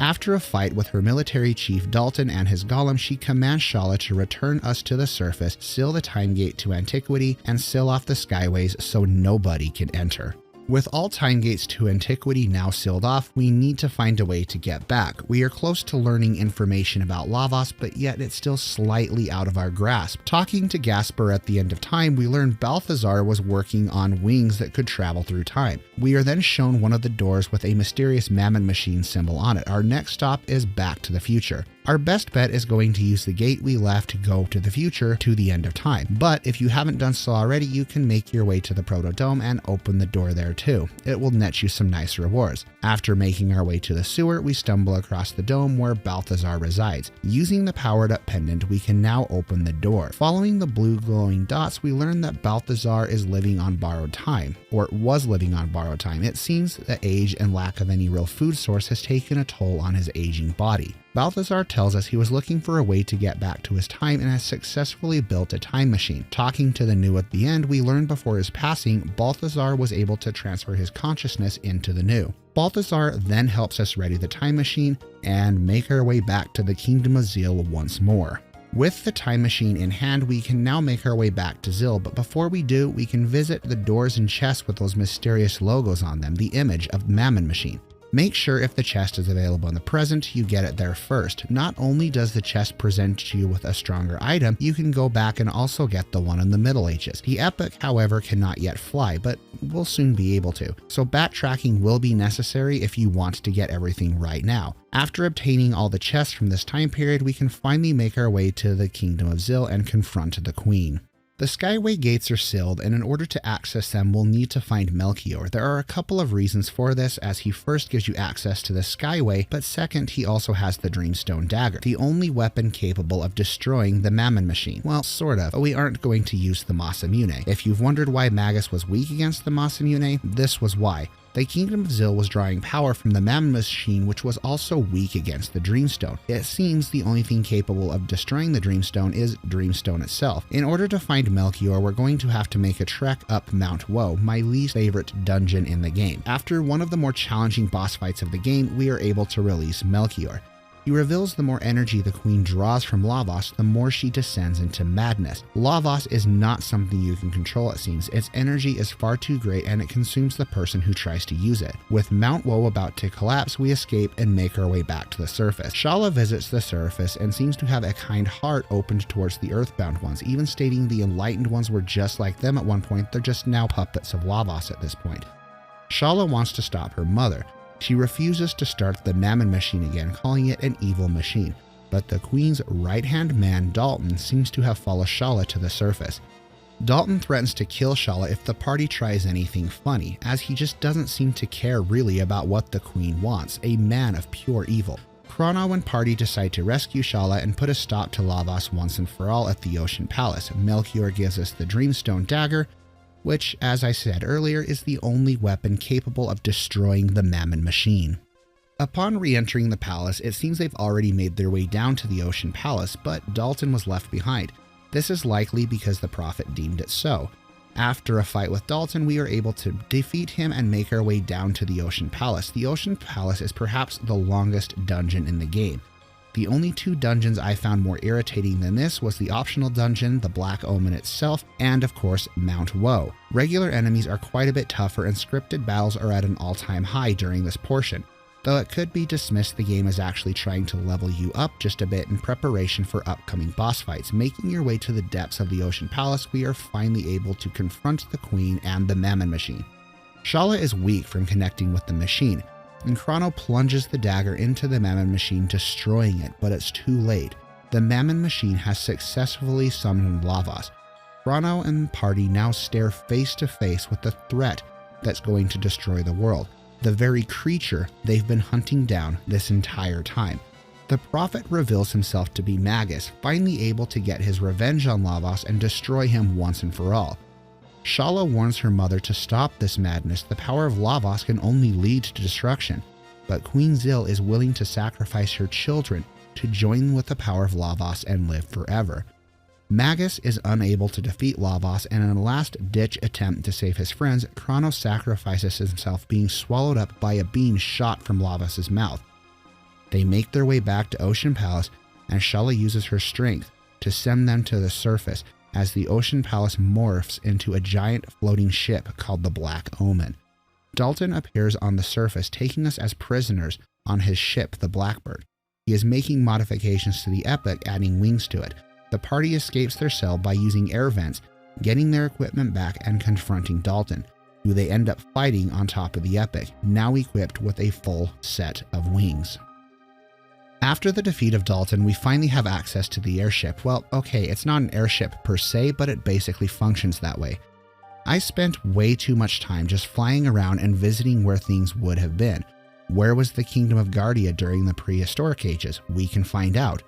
Speaker 1: After a fight with her military chief Dalton and his golem, she commands Shala to return us to the surface, seal the time gate to Antiquity, and seal off the skyways so nobody can enter. With all time gates to Antiquity now sealed off, we need to find a way to get back. We are close to learning information about LAVOS, but yet it's still slightly out of our grasp. Talking to Gasper at the end of time, we learn Balthazar was working on wings that could travel through time. We are then shown one of the doors with a mysterious Mammon Machine symbol on it. Our next stop is Back to the Future. Our best bet is going to use the gate we left to go to the future to the end of time. But if you haven't done so already, you can make your way to the Protodome and open the door there too. It will net you some nice rewards. After making our way to the sewer, we stumble across the dome where Balthazar resides. Using the powered up pendant, we can now open the door. Following the blue glowing dots, we learn that Balthazar is living on borrowed time, or was living on borrowed time. It seems that age and lack of any real food source has taken a toll on his aging body. Balthazar tells us he was looking for a way to get back to his time and has successfully built a time machine. Talking to the new at the end, we learn before his passing, Balthazar was able to transfer his consciousness into the new. Balthazar then helps us ready the time machine and make our way back to the Kingdom of Zil once more. With the time machine in hand, we can now make our way back to Zil, but before we do, we can visit the doors and chests with those mysterious logos on them, the image of Mammon Machine. Make sure if the chest is available in the present, you get it there first. Not only does the chest present you with a stronger item, you can go back and also get the one in the Middle Ages. The Epic, however, cannot yet fly, but will soon be able to. So backtracking will be necessary if you want to get everything right now. After obtaining all the chests from this time period, we can finally make our way to the Kingdom of Zil and confront the Queen. The Skyway gates are sealed, and in order to access them, we'll need to find Melchior. There are a couple of reasons for this, as he first gives you access to the Skyway, but second, he also has the Dreamstone Dagger, the only weapon capable of destroying the Mammon Machine. Well, sort of, but we aren't going to use the Masamune. If you've wondered why Magus was weak against the Masamune, this was why. The Kingdom of Zil was drawing power from the Mammon Machine, which was also weak against the Dreamstone. It seems the only thing capable of destroying the Dreamstone is Dreamstone itself. In order to find Melchior, we're going to have to make a trek up Mount Woe, my least favorite dungeon in the game. After one of the more challenging boss fights of the game, we are able to release Melchior. He reveals the more energy the Queen draws from LAVOS, the more she descends into madness. LAVOS is not something you can control, it seems. Its energy is far too great and it consumes the person who tries to use it. With Mount Woe about to collapse, we escape and make our way back to the surface. Shala visits the surface and seems to have a kind heart opened towards the earthbound ones, even stating the enlightened ones were just like them at one point. They're just now puppets of LAVOS at this point. Shala wants to stop her mother. She refuses to start the Mammon Machine again, calling it an evil machine. But the Queen's right-hand man, Dalton, seems to have followed Shala to the surface. Dalton threatens to kill Shala if the party tries anything funny, as he just doesn't seem to care really about what the Queen wants, a man of pure evil. Chrono and party decide to rescue Shala and put a stop to LAVOS once and for all at the Ocean Palace. Melchior gives us the Dreamstone Dagger, which, as I said earlier, is the only weapon capable of destroying the Mammon Machine. Upon re-entering the palace, it seems they've already made their way down to the Ocean Palace, but Dalton was left behind. This is likely because the Prophet deemed it so. After a fight with Dalton, we are able to defeat him and make our way down to the Ocean Palace. The Ocean Palace is perhaps the longest dungeon in the game. The only two dungeons I found more irritating than this was the optional dungeon, the Black Omen itself, and of course Mount Woe. Regular enemies are quite a bit tougher and scripted battles are at an all-time high during this portion. Though it could be dismissed, the game is actually trying to level you up just a bit in preparation for upcoming boss fights. Making your way to the depths of the Ocean Palace, we are finally able to confront the Queen and the Mammon Machine. Shala is weak from connecting with the machine, and Chrono plunges the dagger into the Mammon Machine, destroying it, but it's too late. The Mammon Machine has successfully summoned LAVOS. Chrono and the party now stare face to face with the threat that's going to destroy the world, the very creature they've been hunting down this entire time. The prophet reveals himself to be Magus, finally able to get his revenge on LAVOS and destroy him once and for all. Shala warns her mother to stop this madness. The power of LAVOS can only lead to destruction, but Queen Zil is willing to sacrifice her children to join with the power of LAVOS and live forever. Magus is unable to defeat LAVOS, and in a last-ditch attempt to save his friends, Chrono sacrifices himself, being swallowed up by a beam shot from LAVOS' mouth. They make their way back to Ocean Palace, and Shala uses her strength to send them to the surface as the Ocean Palace morphs into a giant floating ship called the Black Omen. Dalton appears on the surface, taking us as prisoners on his ship, the Blackbird. He is making modifications to the Epic, adding wings to it. The party escapes their cell by using air vents, getting their equipment back and confronting Dalton, who they end up fighting on top of the Epic, now equipped with a full set of wings. After the defeat of Dalton, we finally have access to the airship. Well, okay, it's not an airship per se, but it basically functions that way. I spent way too much time just flying around and visiting where things would have been. Where was the Kingdom of Guardia during the prehistoric ages? We can find out.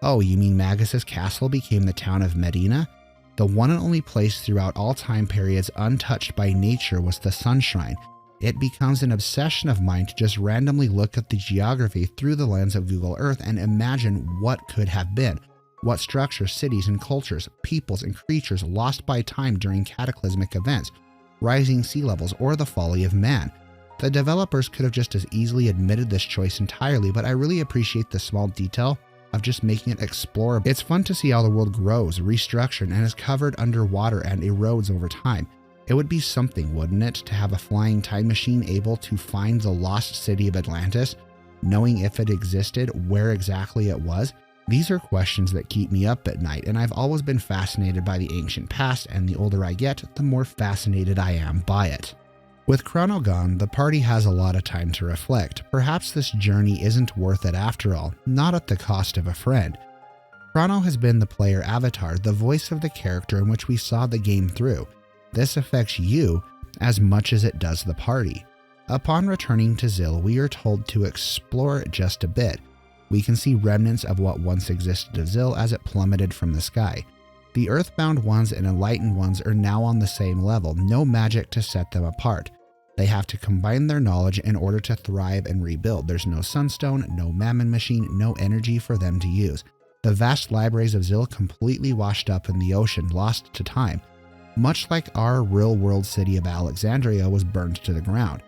Speaker 1: Oh, you mean Magus' castle became the town of Medina? The one and only place throughout all time periods untouched by nature was the Sun Shrine. It becomes an obsession of mine to just randomly look at the geography through the lens of Google Earth and imagine what could have been. What structures, cities and cultures, peoples and creatures lost by time during cataclysmic events, rising sea levels, or the folly of man. The developers could have just as easily admitted this choice entirely, but I really appreciate the small detail of just making it explorable. It's fun to see how the world grows, restructured, and is covered underwater and erodes over time. It would be something, wouldn't it, to have a flying time machine able to find the lost city of Atlantis, knowing if it existed, where exactly it was? These are questions that keep me up at night, and I've always been fascinated by the ancient past, and the older I get, the more fascinated I am by it. With Chrono gone, the party has a lot of time to reflect. Perhaps this journey isn't worth it after all, not at the cost of a friend. Chrono has been the player avatar, the voice of the character in which we saw the game through. This affects you as much as it does the party. Upon returning to Zil, we are told to explore just a bit. We can see remnants of what once existed of Zil as it plummeted from the sky. The earthbound ones and enlightened ones are now on the same level, no magic to set them apart. They have to combine their knowledge in order to thrive and rebuild. There's no sunstone, no mammon machine, no energy for them to use. The vast libraries of Zil completely washed up in the ocean, lost to time. Much like our real-world city of Alexandria was burned to the ground.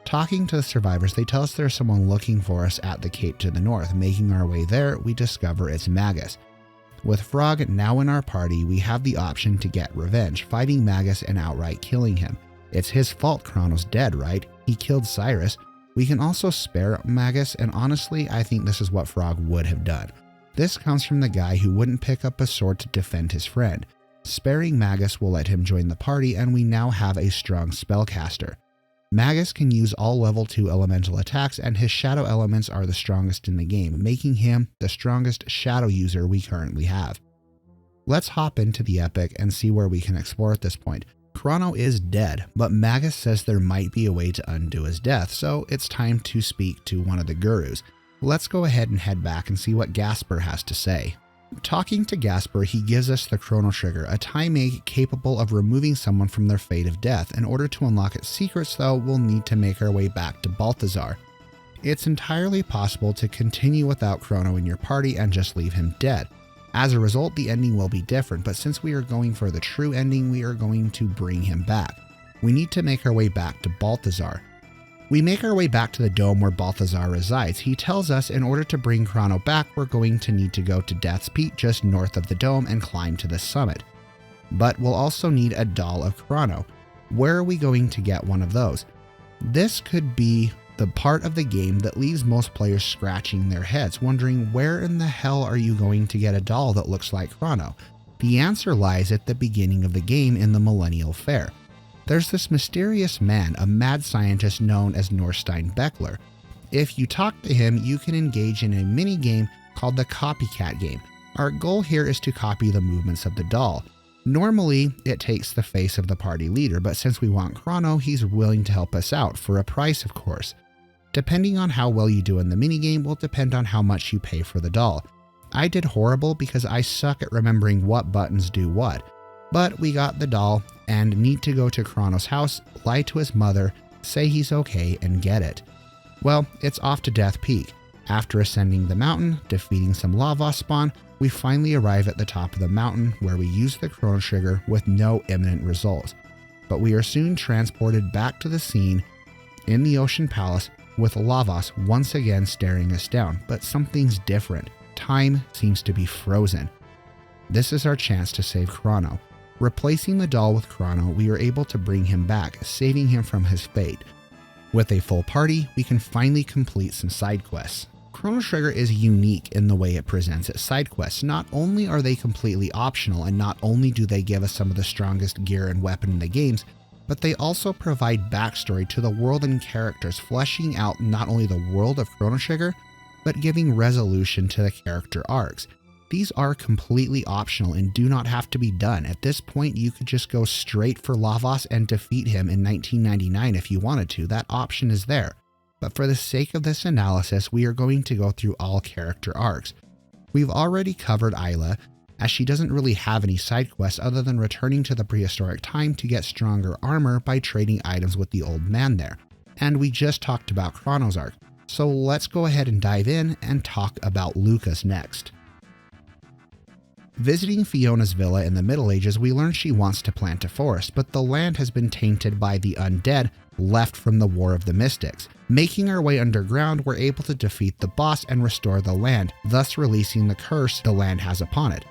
Speaker 1: Talking to the survivors, they tell us there's someone looking for us at the cape to the north. Making our way there, we discover it's Magus. With Frog now in our party, we have the option to get revenge, fighting Magus and outright killing him. It's his fault Chrono's dead, right? He killed Cyrus. We can also spare Magus, and honestly, I think this is what Frog would have done. This comes from the guy who wouldn't pick up a sword to defend his friend. Sparing Magus will let him join the party, and we now have a strong spellcaster. Magus can use all level 2 elemental attacks, and his shadow elements are the strongest in the game, making him the strongest shadow user we currently have. Let's hop into the Epic and see where we can explore at this point. Chrono is dead, but Magus says there might be a way to undo his death, so it's time to speak to one of the gurus. Let's go ahead and head back and see what Gasper has to say. Talking to Gasper, he gives us the Chrono Trigger, a time egg capable of removing someone from their fate of death. In order to unlock its secrets, though, we'll need to make our way back to Balthazar. It's entirely possible to continue without Chrono in your party and just leave him dead. As a result, the ending will be different, but since we are going for the true ending, we are going to bring him back. We need to make our way back to Balthazar. We make our way back to the dome where Balthazar resides. He tells us in order to bring Chrono back, we're going to need to go to Death's Peak just north of the dome and climb to the summit. But we'll also need a doll of Chrono. Where are we going to get one of those? This could be the part of the game that leaves most players scratching their heads, wondering where in the hell are you going to get a doll that looks like Chrono? The answer lies at the beginning of the game in the Millennial Fair. There's this mysterious man, a mad scientist known as Norstein Beckler. If you talk to him, you can engage in a mini-game called the Copycat Game. Our goal here is to copy the movements of the doll. Normally, it takes the face of the party leader, but since we want Chrono, he's willing to help us out, for a price of course. Depending on how well you do in the minigame will depend on how much you pay for the doll. I did horrible because I suck at remembering what buttons do what. But we got the doll, and need to go to Chrono's house, lie to his mother, say he's okay, and get it. Well, it's off to Death Peak. After ascending the mountain, defeating some LAVOS spawn, we finally arrive at the top of the mountain where we use the Chrono Trigger with no imminent results. But we are soon transported back to the scene in the Ocean Palace with LAVOS once again staring us down, but something's different. Time seems to be frozen. This is our chance to save Chrono. Replacing the doll with Chrono, we are able to bring him back, saving him from his fate. With a full party, we can finally complete some side quests. Chrono Trigger is unique in the way it presents its side quests. Not only are they completely optional, and not only do they give us some of the strongest gear and weapon in the games, but they also provide backstory to the world and characters, fleshing out not only the world of Chrono Trigger, but giving resolution to the character arcs. These are completely optional and do not have to be done. At this point, you could just go straight for LAVOS and defeat him in 1999 if you wanted to. That option is there. But for the sake of this analysis, we are going to go through all character arcs. We've already covered Isla, as she doesn't really have any side quests other than returning to the prehistoric time to get stronger armor by trading items with the old man there. And we just talked about Chrono's arc, so let's go ahead and dive in and talk about LUCCA's next. Visiting Fiona's villa in the Middle Ages, we learn she wants to plant a forest, but the land has been tainted by the undead left from the War of the Mystics. Making our way underground, we're able to defeat the boss and restore the land, thus releasing the curse the land has upon it.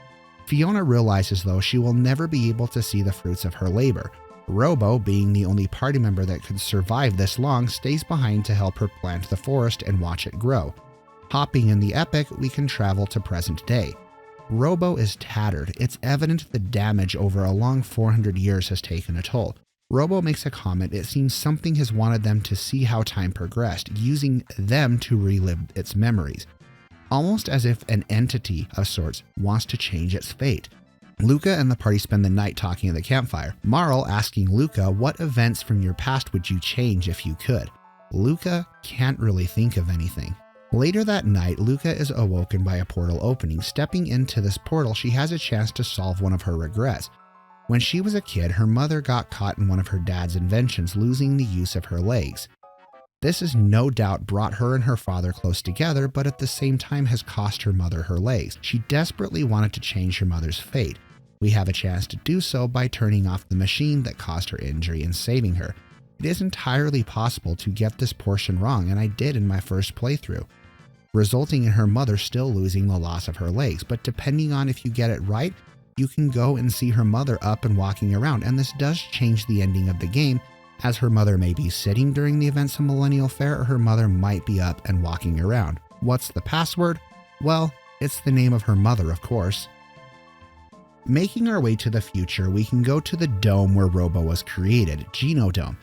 Speaker 1: Fiona realizes though she will never be able to see the fruits of her labor. Robo, being the only party member that could survive this long, stays behind to help her plant the forest and watch it grow. Hopping in the epic, we can travel to present day. Robo is tattered. It's evident the damage over a long 400 years has taken a toll. Robo makes a comment it seems something has wanted them to see how time progressed, using them to relive its memories. Almost as if an entity of sorts wants to change its fate. LUCCA and the party spend the night talking at the campfire. Marle asking LUCCA what events from your past would you change if you could. LUCCA can't really think of anything. Later that night, LUCCA is awoken by a portal opening. Stepping into this portal, she has a chance to solve one of her regrets. When she was a kid, her mother got caught in one of her dad's inventions, losing the use of her legs. This has no doubt brought her and her father close together, but at the same time has cost her mother her legs. She desperately wanted to change her mother's fate. We have a chance to do so by turning off the machine that caused her injury and saving her. It is entirely possible to get this portion wrong, and I did in my first playthrough, resulting in her mother still losing the loss of her legs. But depending on if you get it right, you can go and see her mother up and walking around, and this does change the ending of the game, as her mother may be sitting during the events of Millennial Fair, or her mother might be up and walking around. What's the password? Well, it's the name of her mother, of course. Making our way to the future, we can go to the dome where Robo was created, Genodome.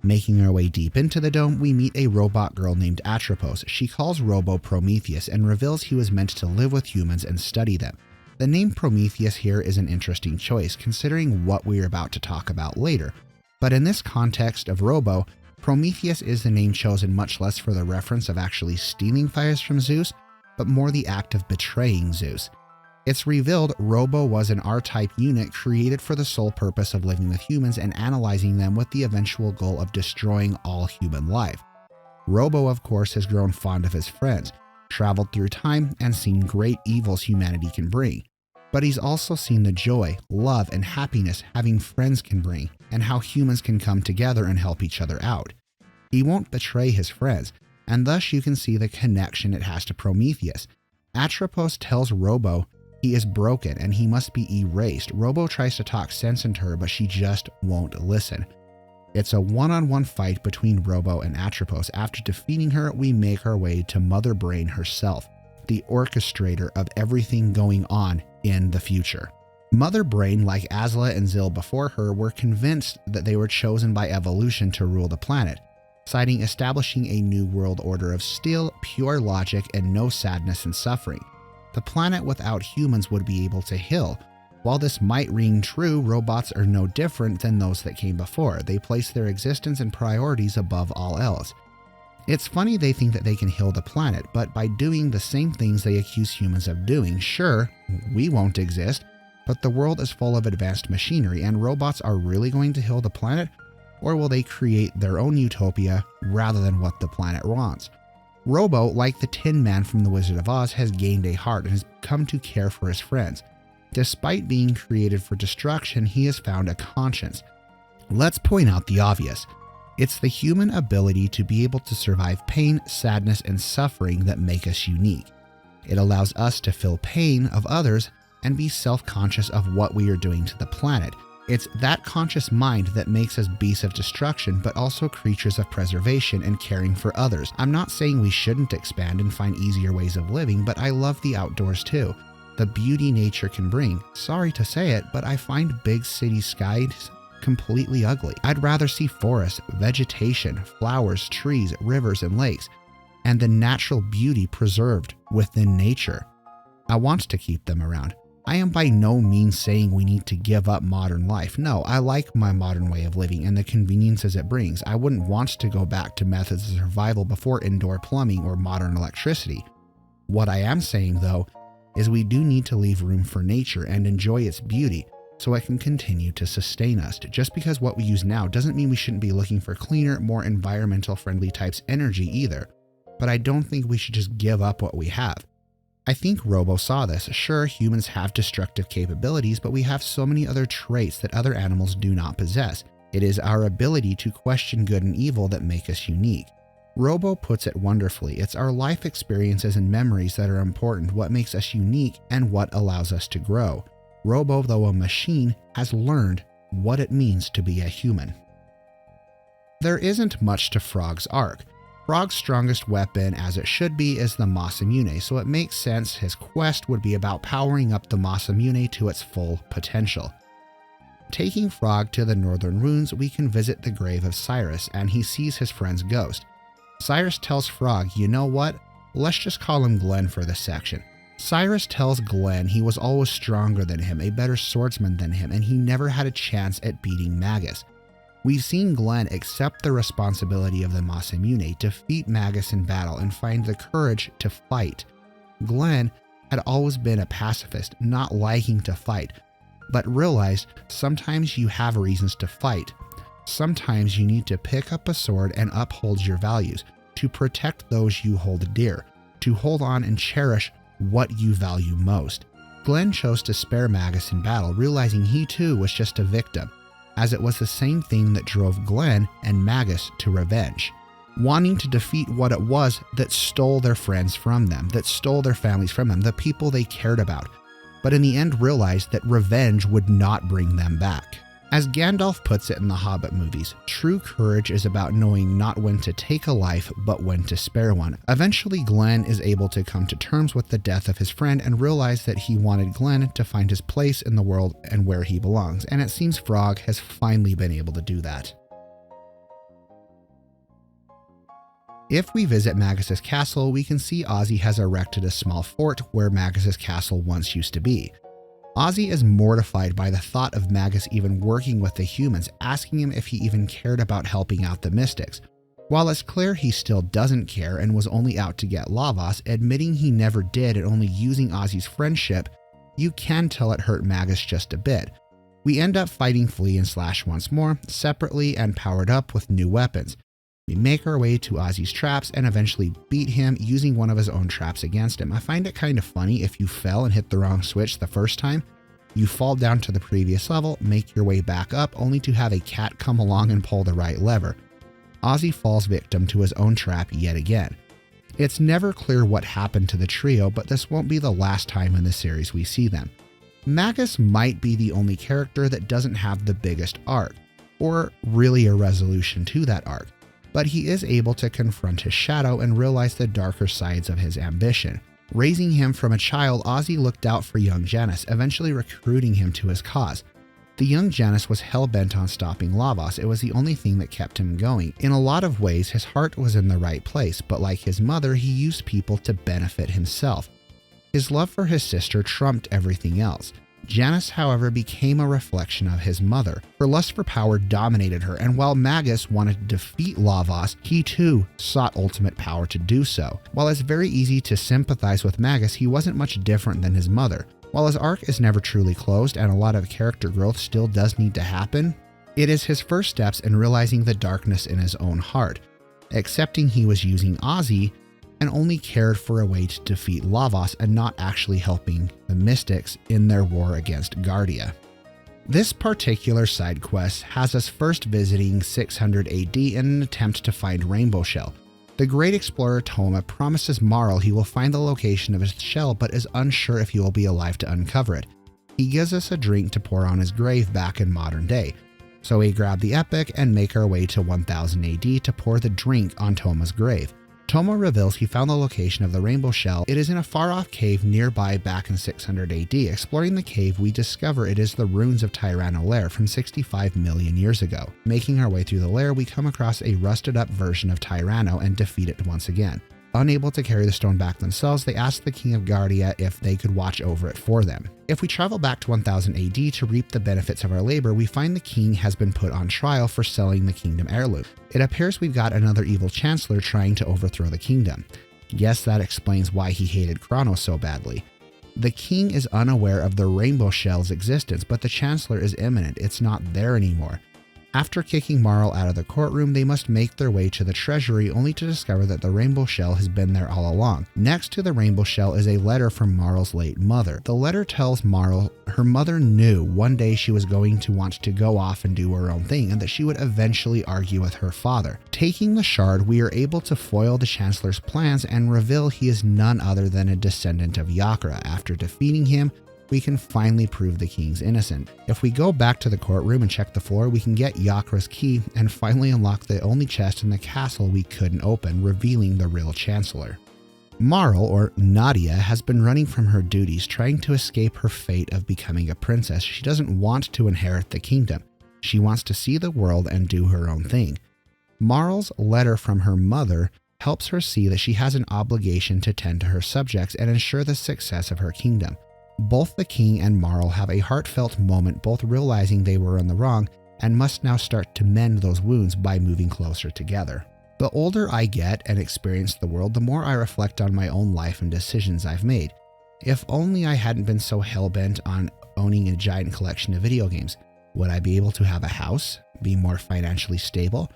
Speaker 1: Making our way deep into the dome, we meet a robot girl named Atropos. She calls Robo Prometheus and reveals he was meant to live with humans and study them. The name Prometheus here is an interesting choice, considering what we are about to talk about later. But in this context of Robo, Prometheus is the name chosen much less for the reference of actually stealing fires from Zeus, but more the act of betraying Zeus. It's revealed Robo was an R-type unit created for the sole purpose of living with humans and analyzing them with the eventual goal of destroying all human life. Robo, of course, has grown fond of his friends, traveled through time, and seen great evils humanity can bring. But he's also seen the joy, love, and happiness having friends can bring, and how humans can come together and help each other out. He won't betray his friends, and thus you can see the connection it has to Prometheus. Atropos tells Robo he is broken and he must be erased. Robo tries to talk sense into her, but she just won't listen. It's a one-on-one fight between Robo and Atropos. After defeating her, we make our way to Mother Brain herself, the orchestrator of everything going on in the future. Mother Brain, like Azla and Zil before her, were convinced that they were chosen by evolution to rule the planet, citing establishing a new world order of steel, pure logic, and no sadness and suffering. The planet without humans would be able to heal. While this might ring true, robots are no different than those that came before. They place their existence and priorities above all else. It's funny they think that they can heal the planet, but by doing the same things they accuse humans of doing, sure, we won't exist, but the world is full of advanced machinery, and robots are really going to heal the planet? Or will they create their own utopia rather than what the planet wants? Robo, like the Tin Man from The Wizard of Oz, has gained a heart and has come to care for his friends. Despite being created for destruction, he has found a conscience. Let's point out the obvious. It's the human ability to be able to survive pain, sadness, and suffering that make us unique. It allows us to feel pain of others and be self-conscious of what we are doing to the planet. It's that conscious mind that makes us beasts of destruction, but also creatures of preservation and caring for others. I'm not saying we shouldn't expand and find easier ways of living, but I love the outdoors too. The beauty nature can bring. Sorry to say it, but I find big city skies completely ugly. I'd rather see forests, vegetation, flowers, trees, rivers, and lakes, and the natural beauty preserved within nature. I want to keep them around. I am by no means saying we need to give up modern life. No, I like my modern way of living and the conveniences it brings. I wouldn't want to go back to methods of survival before indoor plumbing or modern electricity. What I am saying, though, is we do need to leave room for nature and enjoy its beauty so it can continue to sustain us. Just because what we use now doesn't mean we shouldn't be looking for cleaner, more environmental friendly types energy either. But I don't think we should just give up what we have. I think Robo saw this. Sure, humans have destructive capabilities, but we have so many other traits that other animals do not possess. It is our ability to question good and evil that make us unique. Robo puts it wonderfully. It's our life experiences and memories that are important, what makes us unique and what allows us to grow. Robo, though a machine, has learned what it means to be a human. There isn't much to Frog's arc. Frog's strongest weapon, as it should be, is the Masamune, so it makes sense his quest would be about powering up the Masamune to its full potential. Taking Frog to the Northern Ruins, we can visit the grave of Cyrus, and he sees his friend's ghost. Cyrus tells Frog, you know what? Let's just call him Glenn for this section. Cyrus tells Glenn he was always stronger than him, a better swordsman than him, and he never had a chance at beating Magus. We've seen Glenn accept the responsibility of the Masamune, defeat Magus in battle, and find the courage to fight. Glenn had always been a pacifist, not liking to fight, but realized sometimes you have reasons to fight. Sometimes you need to pick up a sword and uphold your values, to protect those you hold dear, to hold on and cherish what you value most. Glenn chose to spare Magus in battle, realizing he too was just a victim, as it was the same thing that drove Glenn and Magus to revenge, wanting to defeat what it was that stole their friends from them, that stole their families from them, the people they cared about, but in the end realized that revenge would not bring them back. As Gandalf puts it in the Hobbit movies, true courage is about knowing not when to take a life, but when to spare one. Eventually, Glenn is able to come to terms with the death of his friend and realize that he wanted Glenn to find his place in the world and where he belongs, and it seems Frog has finally been able to do that. If we visit Magus's castle, we can see Ozzy has erected a small fort where Magus's castle once used to be. Ozzy is mortified by the thought of Magus even working with the humans, asking him if he even cared about helping out the mystics. While it's clear he still doesn't care and was only out to get LAVOS, admitting he never did and only using Ozzy's friendship, you can tell it hurt Magus just a bit. We end up fighting Flea and Slash once more, separately and powered up with new weapons. We make our way to Ozzy's traps and eventually beat him using one of his own traps against him. I find it kind of funny if you fell and hit the wrong switch the first time. You fall down to the previous level, make your way back up, only to have a cat come along and pull the right lever. Ozzy falls victim to his own trap yet again. It's never clear what happened to the trio, but this won't be the last time in the series we see them. Magus might be the only character that doesn't have the biggest arc. or really a resolution to that arc, but he is able to confront his shadow and realize the darker sides of his ambition. Raising him from a child, Ozzy looked out for young Janus, eventually recruiting him to his cause. The young Janus was hell-bent on stopping LAVOS. It was the only thing that kept him going. In a lot of ways, his heart was in the right place, but like his mother, he used people to benefit himself. His love for his sister trumped everything else. Janus, however, became a reflection of his mother. Her lust for power dominated her, and while MAGUS wanted to defeat LAVOS, he too sought ultimate power to do so. While it's very easy to sympathize with MAGUS, he wasn't much different than his mother. While his arc is never truly closed and a lot of character growth still does need to happen, it is his first steps in realizing the darkness in his own heart, accepting he was using Ozzy and only cared for a way to defeat LAVOS and not actually helping the Mystics in their war against Guardia. This particular side quest has us first visiting 600 AD in an attempt to find Rainbow Shell. The great explorer Toma promises Marle he will find the location of his shell but is unsure if he will be alive to uncover it. He gives us a drink to pour on his grave back in modern day, so we grab the epic and make our way to 1000 AD to pour the drink on Toma's grave. Toma reveals he found the location of the Rainbow Shell. It is in a far-off cave nearby back in 600 AD. Exploring the cave, we discover it is the ruins of Tyranno Lair from 65 million years ago. Making our way through the lair, we come across a rusted-up version of Tyranno and defeat it once again. Unable to carry the stone back themselves, they ask the King of Guardia if they could watch over it for them. If we travel back to 1000 AD to reap the benefits of our labor, we find the king has been put on trial for selling the kingdom heirloom. It appears we've got another evil chancellor trying to overthrow the kingdom. Yes, that explains why he hated Chrono so badly. The king is unaware of the Rainbow Shell's existence, but the chancellor is imminent. It's not there anymore. After kicking Marle out of the courtroom, they must make their way to the treasury only to discover that the Rainbow Shell has been there all along. Next to the Rainbow Shell is a letter from Marle's late mother. The letter tells Marle her mother knew one day she was going to want to go off and do her own thing and that she would eventually argue with her father. Taking the shard, we are able to foil the Chancellor's plans and reveal he is none other than a descendant of Yakra. After defeating him, we can finally prove the king's innocent. If we go back to the courtroom and check the floor, we can get Yakra's key and finally unlock the only chest in the castle we couldn't open, revealing the real chancellor. Marle, or Nadia, has been running from her duties, trying to escape her fate of becoming a princess. She doesn't want to inherit the kingdom. She wants to see the world and do her own thing. Marle's letter from her mother helps her see that she has an obligation to tend to her subjects and ensure the success of her kingdom. Both the king and Marle have a heartfelt moment, both realizing they were in the wrong and must now start to mend those wounds by moving closer together. The older I get and experience the world, the more I reflect on my own life and decisions I've made. If only I hadn't been so hell-bent on owning a giant collection of video games. Would I be able to have a house? Be more financially stable?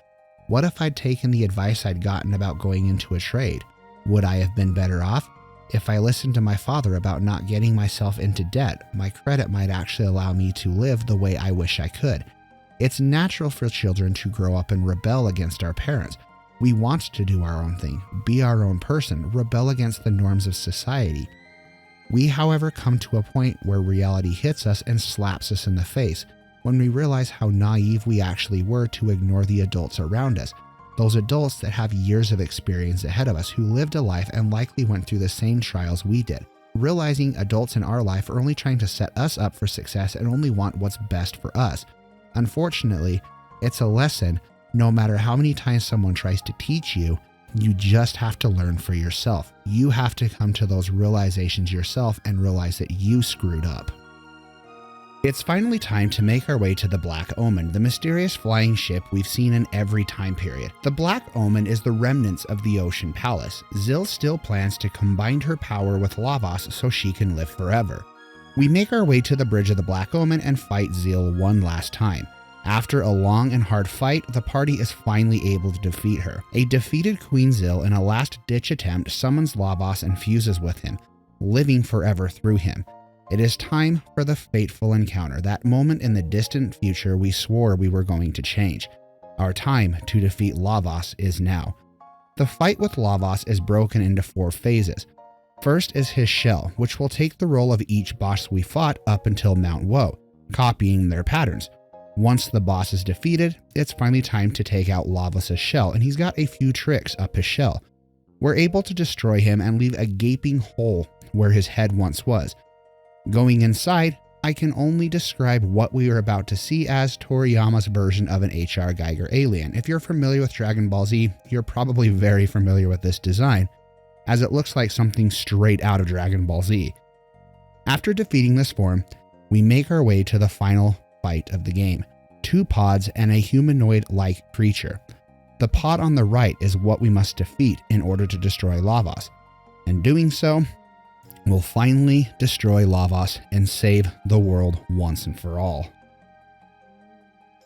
Speaker 1: What if I'd taken the advice I'd gotten about going into a trade? Would I have been better off? If I listened to my father about not getting myself into debt, my credit might actually allow me to live the way I wish I could. It's natural for children to grow up and rebel against our parents. We want to do our own thing, be our own person, rebel against the norms of society. We, however, come to a point where reality hits us and slaps us in the face when we realize how naive we actually were to ignore the adults around us. Those adults that have years of experience ahead of us who lived a life and likely went through the same trials we did. Realizing adults in our life are only trying to set us up for success and only want what's best for us. Unfortunately, it's a lesson. No matter how many times someone tries to teach you, you just have to learn for yourself. You have to come to those realizations yourself and realize that you screwed up. It's finally time to make our way to the Black Omen, the mysterious flying ship we've seen in every time period. The Black Omen is the remnants of the Ocean Palace. Zill still plans to combine her power with LAVOS so she can live forever. We make our way to the bridge of the Black Omen and fight Zill one last time. After a long and hard fight, the party is finally able to defeat her. A defeated Queen Zill in a last-ditch attempt summons LAVOS and fuses with him, living forever through him. It is time for the fateful encounter, that moment in the distant future we swore we were going to change. Our time to defeat LAVOS is now. The fight with LAVOS is broken into 4 phases. First is his shell, which will take the role of each boss we fought up until Mount Woe, copying their patterns. Once the boss is defeated, it's finally time to take out LAVOS' shell, and he's got a few tricks up his shell. We're able to destroy him and leave a gaping hole where his head once was. Going inside, I can only describe what we are about to see as Toriyama's version of an H.R. Geiger alien. If you're familiar with Dragon Ball Z, you're probably very familiar with this design, as it looks like something straight out of Dragon Ball Z. After defeating this form, we make our way to the final fight of the game, 2 pods and a humanoid-like creature. The pod on the right is what we must defeat in order to destroy LAVOS. In doing so, we'll finally destroy LAVOS and save the world once and for all.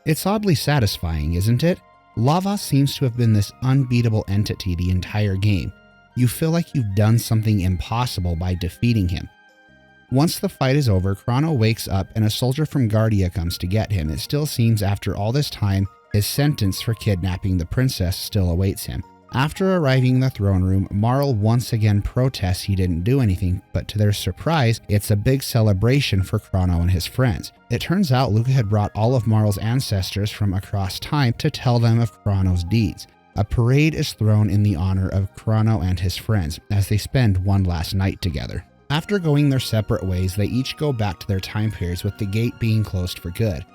Speaker 1: It's oddly satisfying, isn't it? LAVOS seems to have been this unbeatable entity the entire game. You feel like you've done something impossible by defeating him. Once the fight is over, Chrono wakes up and a soldier from Guardia comes to get him. It still seems after all this time, his sentence for kidnapping the princess still awaits him. After arriving in the throne room, Marle once again protests he didn't do anything, but to their surprise, it's a big celebration for Chrono and his friends. It turns out LUCCA had brought all of Marle's ancestors from across time to tell them of Chrono's deeds. A parade is thrown in the honor of Chrono and his friends as they spend one last night together. After going their separate ways, they each go back to their time periods with the gate being closed for good,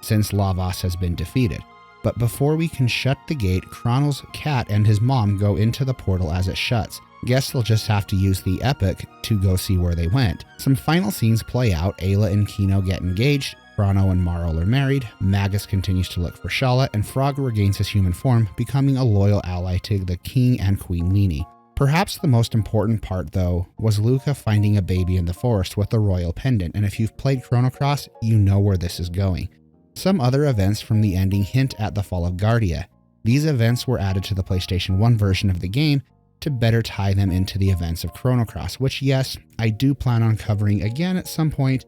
Speaker 1: since LAVOS has been defeated. But before we can shut the gate, Chrono's cat and his mom go into the portal as it shuts. Guess they'll just have to use the epic to go see where they went. Some final scenes play out. Ayla and Kino get engaged, Chrono and Marle are married, Magus continues to look for Shala, and Frog regains his human form, becoming a loyal ally to the King and Queen Lini. Perhaps the most important part, though, was LUCCA finding a baby in the forest with a royal pendant, and if you've played Chrono Cross, you know where this is going. Some other events from the ending hint at the fall of Guardia. These events were added to the PlayStation 1 version of the game to better tie them into the events of Chrono Cross, which yes, I do plan on covering again at some point,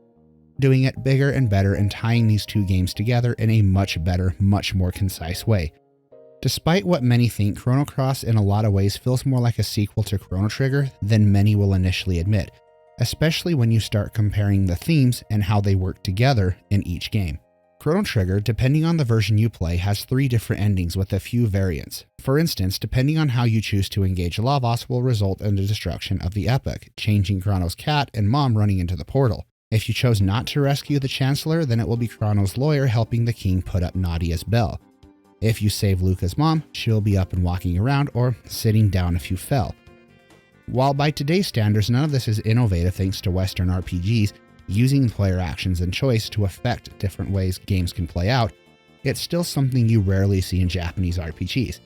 Speaker 1: doing it bigger and better and tying these 2 games together in a much better, much more concise way. Despite what many think, Chrono Cross in a lot of ways feels more like a sequel to Chrono Trigger than many will initially admit, especially when you start comparing the themes and how they work together in each game. Chrono Trigger, depending on the version you play, has 3 different endings with a few variants. For instance, depending on how you choose to engage LAVOS will result in the destruction of the epic, changing Chrono's cat and mom running into the portal. If you chose not to rescue the Chancellor, then it will be Chrono's lawyer helping the king put up Nadia's bell. If you save LUCCA's mom, she'll be up and walking around or sitting down if you fell. While by today's standards none of this is innovative thanks to Western RPGs, using player actions and choice to affect different ways games can play out, it's still something you rarely see in Japanese RPGs.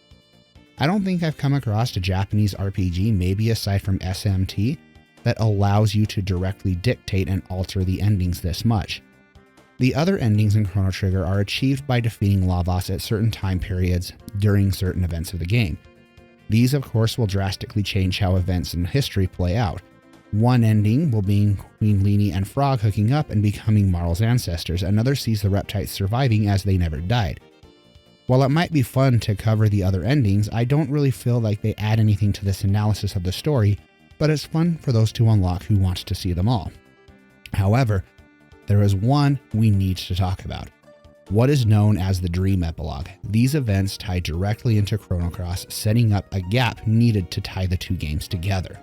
Speaker 1: I don't think I've come across a Japanese RPG, maybe aside from SMT, that allows you to directly dictate and alter the endings this much. The other endings in Chrono Trigger are achieved by defeating LAVOS at certain time periods during certain events of the game. These, of course, will drastically change how events in history play out. One ending will be Queen Lini and Frog hooking up and becoming Marle's ancestors. Another sees the Reptites surviving as they never died. While it might be fun to cover the other endings, I don't really feel like they add anything to this analysis of the story, but it's fun for those to unlock who want to see them all. However, there is one we need to talk about. What is known as the Dream Epilogue. These events tie directly into Chrono Cross, setting up a gap needed to tie the 2 games together.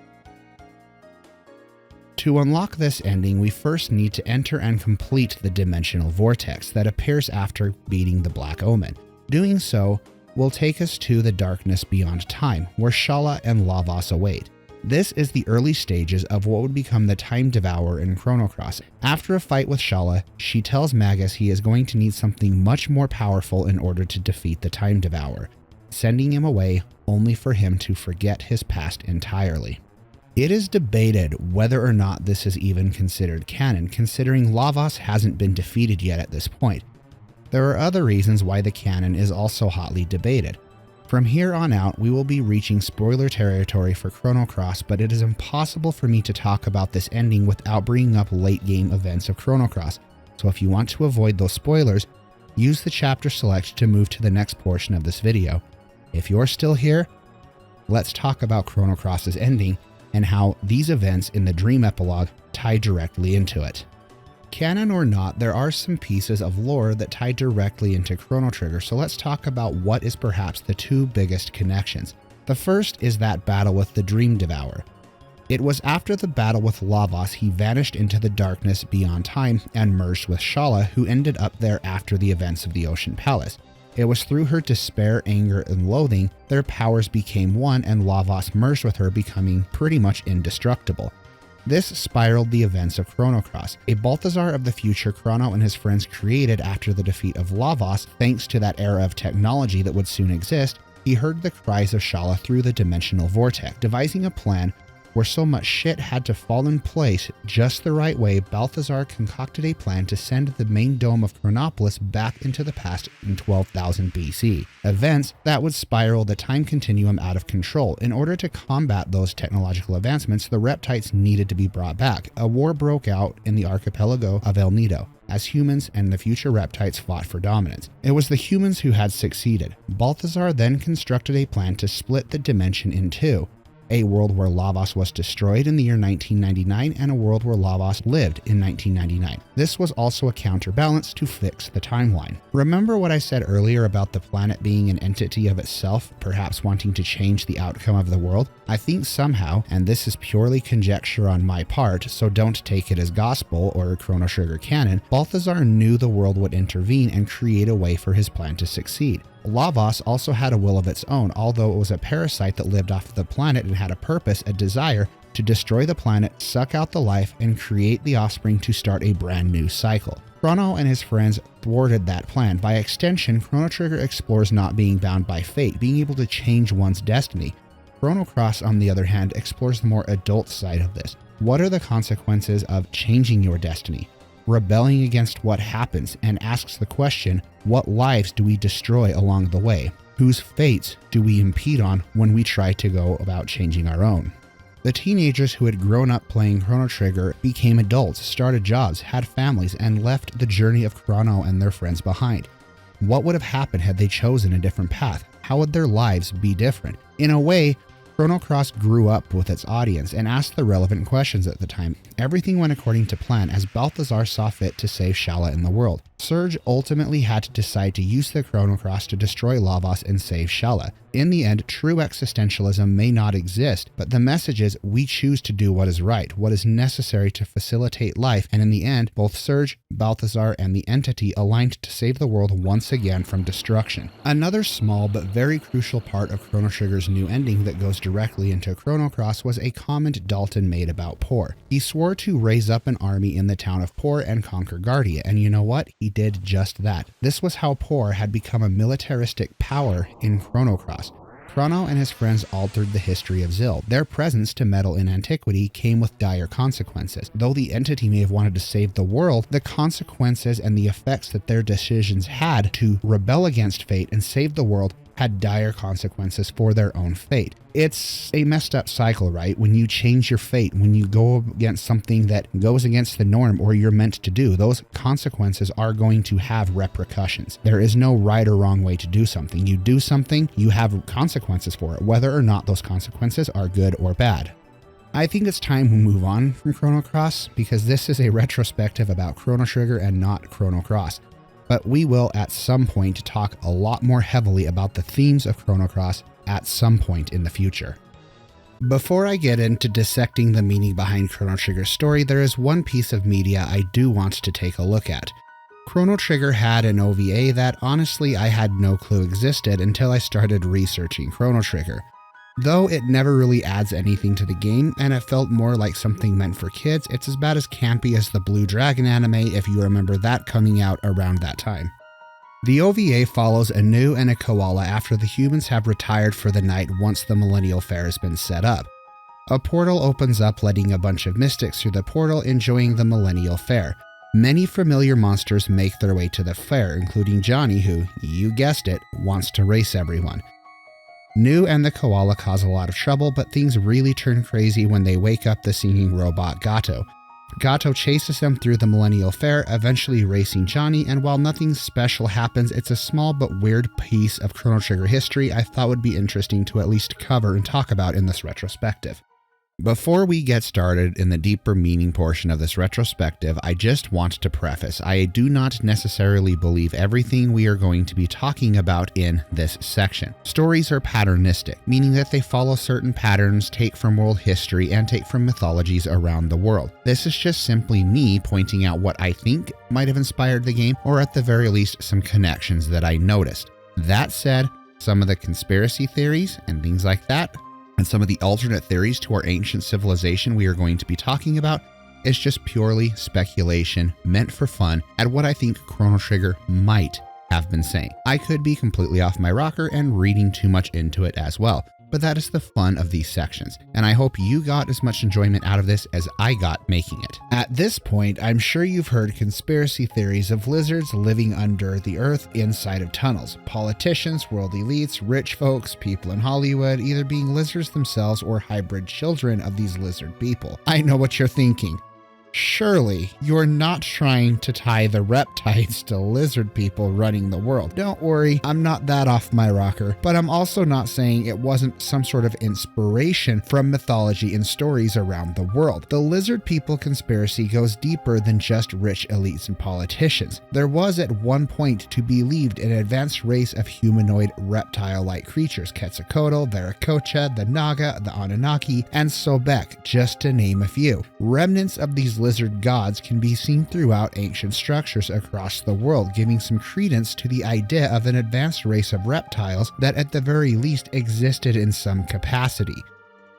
Speaker 1: To unlock this ending, we first need to enter and complete the dimensional vortex that appears after beating the Black Omen. Doing so will take us to the darkness beyond time, where Shala and LAVOS await. This is the early stages of what would become the Time Devourer in Chrono Cross. After a fight with Shala, she tells Magus he is going to need something much more powerful in order to defeat the Time Devourer, sending him away only for him to forget his past entirely. It is debated whether or not this is even considered canon, considering LAVOS hasn't been defeated yet at this point. There are other reasons why the canon is also hotly debated. From here on out, we will be reaching spoiler territory for Chrono Cross, but it is impossible for me to talk about this ending without bringing up late game events of Chrono Cross. So if you want to avoid those spoilers, use the chapter select to move to the next portion of this video. If you're still here, let's talk about Chrono Cross's ending and how these events in the Dream Epilogue tie directly into it. Canon or not, there are some pieces of lore that tie directly into Chrono Trigger, so let's talk about what is perhaps the two biggest connections. The first is that battle with the Dream Devourer. It was after the battle with LAVOS he vanished into the darkness beyond time and merged with Shala, who ended up there after the events of the Ocean Palace. It was through her despair, anger, and loathing their powers became one and LAVOS merged with her, becoming pretty much indestructible. This spiraled the events of Chrono Cross, a Balthazar of the future Chrono and his friends created after the defeat of LAVOS. Thanks to that era of technology that would soon exist, he heard the cries of Shala through the dimensional vortex. Devising a plan where so much shit had to fall in place just the right way, Balthazar concocted a plan to send the main dome of Chronopolis back into the past in 12,000 BC. Events that would spiral the time continuum out of control. In order to combat those technological advancements, the Reptites needed to be brought back. A war broke out in the archipelago of El Nido, as humans and the future Reptites fought for dominance. It was the humans who had succeeded. Balthazar then constructed a plan to split the dimension in two. A world where LAVOS was destroyed in the year 1999 and a world where LAVOS lived in 1999. This was also a counterbalance to fix the timeline. Remember what I said earlier about the planet being an entity of itself, perhaps wanting to change the outcome of the world? I think somehow, and this is purely conjecture on my part, so don't take it as gospel or Chrono Trigger canon, Balthazar knew the world would intervene and create a way for his plan to succeed. LAVOS also had a will of its own, although it was a parasite that lived off the planet and had a purpose, a desire to destroy the planet, suck out the life, and create the offspring to start a brand new cycle. Chrono and his friends thwarted that plan. By extension, Chrono Trigger explores not being bound by fate, being able to change one's destiny. Chrono Cross, on the other hand, explores the more adult side of this. What are the consequences of changing your destiny? Rebelling against what happens, and asks the question, what lives do we destroy along the way? Whose fates do we impede on when we try to go about changing our own? The teenagers who had grown up playing Chrono Trigger became adults, started jobs, had families, and left the journey of Chrono and their friends behind. What would have happened had they chosen a different path? How would their lives be different? In a way, Chrono Cross grew up with its audience and asked the relevant questions at the time. Everything went according to plan as Balthazar saw fit to save Shala and the world. Surge ultimately had to decide to use the Chrono Cross to destroy LAVOS and save Shala. In the end, true existentialism may not exist, but the message is we choose to do what is right, what is necessary to facilitate life, and in the end, both Surge, Balthazar, and the entity aligned to save the world once again from destruction. Another small but very crucial part of Chrono Trigger's new ending that goes directly into Chrono Cross was a comment Dalton made about Por. He swore to raise up an army in the town of Por and conquer Guardia, and you know what? He did just that. This was how Por had become a militaristic power in Chrono Cross. Chrono and his friends altered the history of Zil. Their presence to meddle in Antiquity came with dire consequences. Though the entity may have wanted to save the world, the consequences and the effects that their decisions had to rebel against fate and save the world had dire consequences for their own fate. It's a messed up cycle, right? When you change your fate, when you go against something that goes against the norm or you're meant to do, those consequences are going to have repercussions. There is no right or wrong way to do something. You do something, you have consequences for it, whether or not those consequences are good or bad. I think it's time we move on from Chrono Cross because this is a retrospective about Chrono Trigger and not Chrono Cross. But we will at some point talk a lot more heavily about the themes of Chrono Cross at some point in the future. Before I get into dissecting the meaning behind Chrono Trigger's story, there is one piece of media I do want to take a look at. Chrono Trigger had an OVA that honestly I had no clue existed until I started researching Chrono Trigger. Though it never really adds anything to the game, and it felt more like something meant for kids, it's about as campy as the Blue Dragon anime if you remember that coming out around that time. The OVA follows a Anu and a koala after the humans have retired for the night once the Millennial Fair has been set up. A portal opens up letting a bunch of mystics through the portal enjoying the Millennial Fair. Many familiar monsters make their way to the fair, including Johnny who, you guessed it, wants to race everyone. Anu and the koala cause a lot of trouble, but things really turn crazy when they wake up the singing robot Gato. Gato chases them through the Millennial Fair, eventually racing Johnny, and while nothing special happens, it's a small but weird piece of Chrono Trigger history I thought would be interesting to at least cover and talk about in this retrospective. Before we get started in the deeper meaning portion of this retrospective, I just want to preface, I do not necessarily believe everything we are going to be talking about in this section. Stories are patternistic, meaning that they follow certain patterns, take from world history, and take from mythologies around the world. This is just simply me pointing out what I think might have inspired the game, or at the very least, some connections that I noticed. That said, some of the conspiracy theories and things like that, and some of the alternate theories to our ancient civilization we are going to be talking about is just purely speculation meant for fun at what I think Chrono Trigger might have been saying. I could be completely off my rocker and reading too much into it as well, but that is the fun of these sections, and I hope you got as much enjoyment out of this as I got making it. At this point, I'm sure you've heard conspiracy theories of lizards living under the earth inside of tunnels. Politicians, world elites, rich folks, people in Hollywood either being lizards themselves or hybrid children of these lizard people. I know what you're thinking. Surely you're not trying to tie the reptiles to lizard people running the world. Don't worry, I'm not that off my rocker, but I'm also not saying it wasn't some sort of inspiration from mythology and stories around the world. The lizard people conspiracy goes deeper than just rich elites and politicians. There was at one point to be believed an advanced race of humanoid reptile-like creatures, Quetzalcoatl, Viracocha, the Naga, the Anunnaki, and Sobek, just to name a few. Remnants of these lizard gods can be seen throughout ancient structures across the world, giving some credence to the idea of an advanced race of reptiles that at the very least existed in some capacity.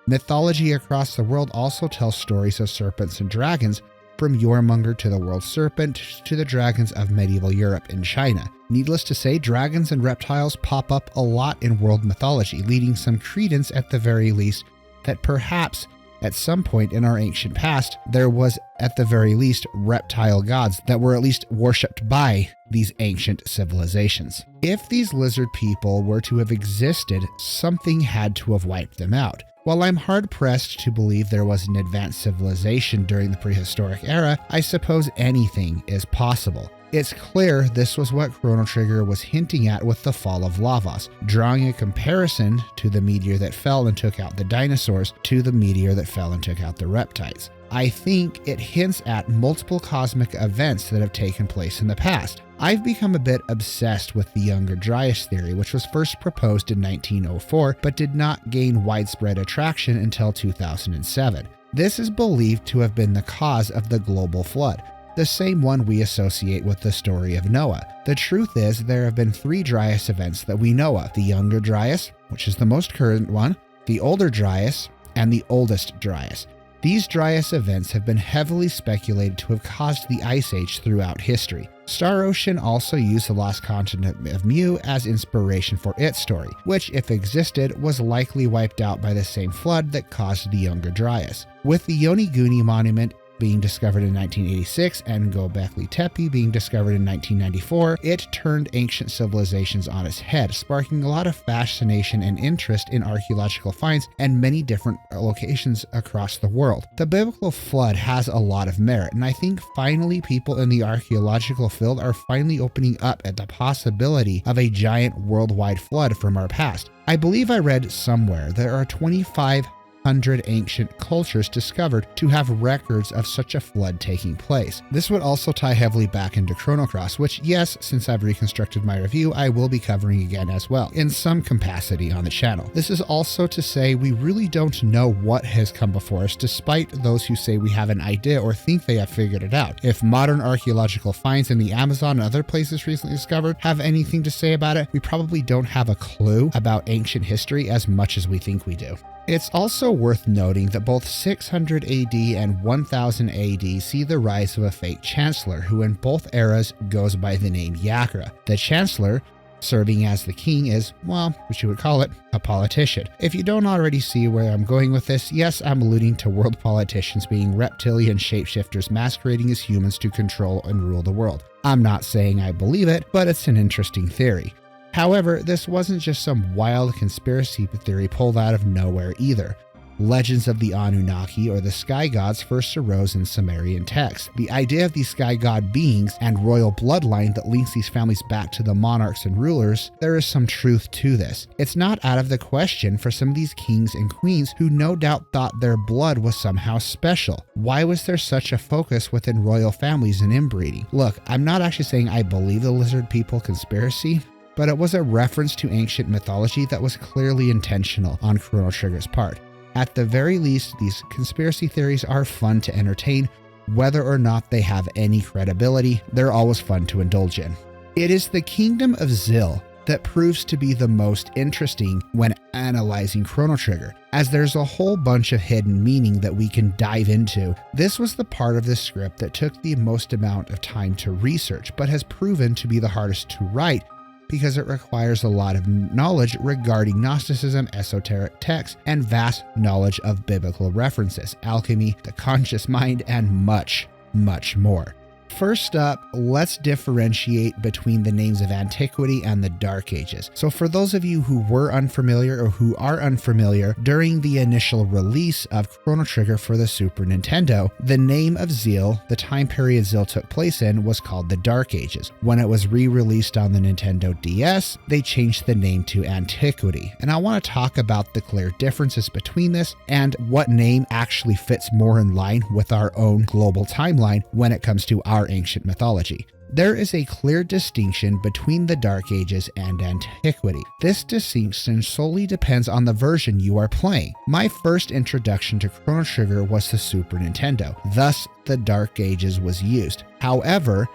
Speaker 1: Mythology across the world also tells stories of serpents and dragons, from Yoremonger to the world serpent to the dragons of medieval Europe and China. Needless to say, dragons and reptiles pop up a lot in world mythology, leading some credence at the very least that perhaps at some point in our ancient past, there was at the very least reptile gods that were at least worshipped by these ancient civilizations. If these lizard people were to have existed, something had to have wiped them out. While I'm hard-pressed to believe there was an advanced civilization during the prehistoric era, I suppose anything is possible. It's clear this was what Chrono Trigger was hinting at with the fall of LAVOS, drawing a comparison to the meteor that fell and took out the dinosaurs to the meteor that fell and took out the reptiles. I think it hints at multiple cosmic events that have taken place in the past. I've become a bit obsessed with the Younger Dryas theory, which was first proposed in 1904 but did not gain widespread attraction until 2007. This is believed to have been the cause of the global flood, the same one we associate with the story of Noah. The truth is, there have been 3 Dryas events that we know of: the Younger Dryas, which is the most current one, the Older Dryas, and the Oldest Dryas. These Dryas events have been heavily speculated to have caused the Ice Age throughout history. Star Ocean also used the lost continent of Mu as inspiration for its story, which, if existed, was likely wiped out by the same flood that caused the Younger Dryas. With the Yonaguni monument being discovered in 1986 and Göbekli Tepe being discovered in 1994, it turned ancient civilizations on its head, sparking a lot of fascination and interest in archaeological finds and many different locations across the world. The biblical flood has a lot of merit, and I think finally people in the archaeological field are finally opening up at the possibility of a giant worldwide flood from our past. I believe I read somewhere there are 2,500 ancient cultures discovered to have records of such a flood taking place. This would also tie heavily back into Chrono Cross, which, yes, since I've reconstructed my review, I will be covering again as well, in some capacity on the channel. This is also to say we really don't know what has come before us, despite those who say we have an idea or think they have figured it out. If modern archaeological finds in the Amazon and other places recently discovered have anything to say about it, we probably don't have a clue about ancient history as much as we think we do. It's also worth noting that both 600 AD and 1000 AD see the rise of a fake chancellor who in both eras goes by the name Yakra. The chancellor, serving as the king, is, well, what you would call it, a politician. If you don't already see where I'm going with this, yes, I'm alluding to world politicians being reptilian shapeshifters masquerading as humans to control and rule the world. I'm not saying I believe it, but it's an interesting theory. However, this wasn't just some wild conspiracy theory pulled out of nowhere either. Legends of the Anunnaki, or the sky gods, first arose in Sumerian texts. The idea of these sky god beings and royal bloodline that links these families back to the monarchs and rulers, there is some truth to this. It's not out of the question for some of these kings and queens who no doubt thought their blood was somehow special. Why was there such a focus within royal families and inbreeding? Look, I'm not actually saying I believe the lizard people conspiracy, but it was a reference to ancient mythology that was clearly intentional on Chrono Trigger's part. At the very least, these conspiracy theories are fun to entertain. Whether or not they have any credibility, they're always fun to indulge in. It is the kingdom of Zil that proves to be the most interesting when analyzing Chrono Trigger, as there's a whole bunch of hidden meaning that we can dive into. This was the part of the script that took the most amount of time to research, but has proven to be the hardest to write, because it requires a lot of knowledge regarding Gnosticism, esoteric texts, and vast knowledge of biblical references, alchemy, the conscious mind, and much, much more. First up, let's differentiate between the names of Antiquity and the Dark Ages. So for those of you who were unfamiliar or who are unfamiliar, during the initial release of Chrono Trigger for the Super Nintendo, the name of Zil, the time period Zil took place in, was called the Dark Ages. When it was re-released on the Nintendo DS, they changed the name to Antiquity. And I want to talk about the clear differences between this and what name actually fits more in line with our own global timeline when it comes to our ancient mythology. There is a clear distinction between the Dark Ages and Antiquity. This distinction solely depends on the version you are playing. My first introduction to Chrono Trigger was the Super Nintendo, thus the Dark Ages was used. However,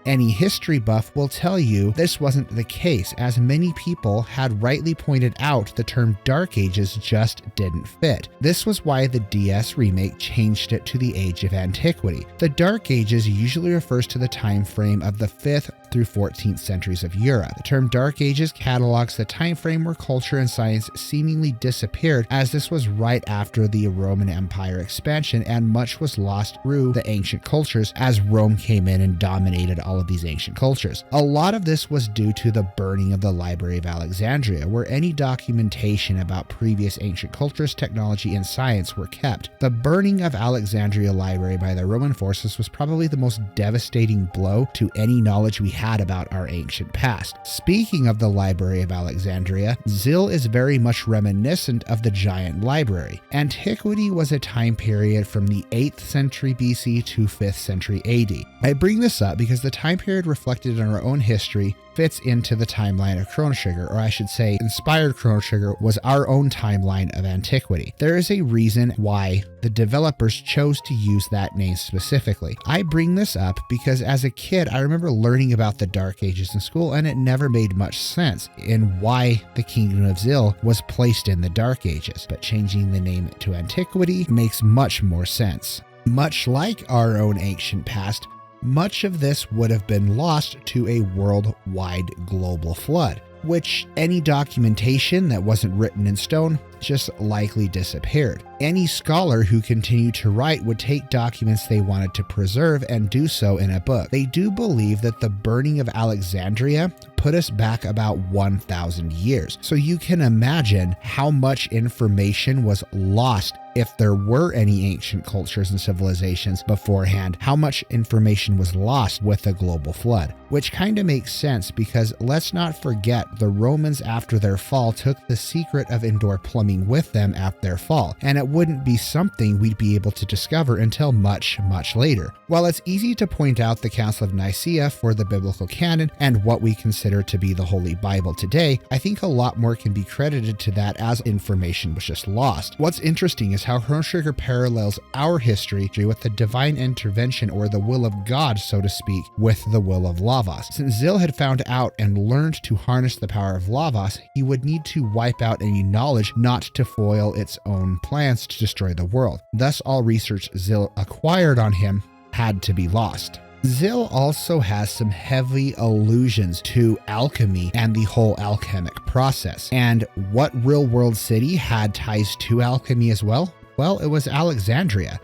Speaker 1: any history buff will tell you this wasn't the case, as many people had rightly pointed out the term Dark Ages just didn't fit. This was why the DS remake changed it to the Age of Antiquity. The Dark Ages usually refers to the time frame of the 5th through 14th centuries of Europe. The term Dark Ages catalogs the time frame where culture and science seemingly disappeared, as this was right after the Roman Empire expansion and much was lost through the ancient cultures as Rome came in and dominated all of these ancient cultures. A lot of this was due to the burning of the Library of Alexandria, where any documentation about previous ancient cultures, technology, and science were kept. The burning of Alexandria Library by the Roman forces was probably the most devastating blow to any knowledge we had about our ancient past. Speaking of the Library of Alexandria, Zil is very much reminiscent of the giant library. Antiquity was a time period from the 8th century BC to 5th century AD. I bring this up because the time period reflected in our own history fits into the timeline of Chrono Trigger, or I should say inspired Chrono Trigger was our own timeline of Antiquity. There is a reason why the developers chose to use that name specifically. I bring this up because as a kid, I remember learning about the Dark Ages in school, and it never made much sense in why the Kingdom of Zil was placed in the Dark Ages, but changing the name to Antiquity makes much more sense. Much like our own ancient past, much of this would have been lost to a worldwide global flood, which any documentation that wasn't written in stone just likely disappeared. Any scholar who continued to write would take documents they wanted to preserve and do so in a book. They do believe that the burning of Alexandria put us back about 1,000 years. So you can imagine how much information was lost if there were any ancient cultures and civilizations beforehand, how much information was lost with the global flood. Which kind of makes sense because let's not forget the Romans after their fall took the secret of indoor plumbing with them at their fall, and it wouldn't be something we'd be able to discover until much, much later. While it's easy to point out the Council of Nicaea for the biblical canon and what we consider to be the Holy Bible today, I think a lot more can be credited to that as information was just lost. What's interesting is how Chrono Trigger parallels our history with the divine intervention, or the will of God, so to speak, with the will of LAVOS. Since Zil had found out and learned to harness the power of LAVOS, he would need to wipe out any knowledge not to foil its own plans to destroy the world. Thus, all research Zil acquired on him had to be lost. Zil also has some heavy allusions to alchemy and the whole alchemic process. And what real-world city had ties to alchemy as well? Well, it was Alexandria.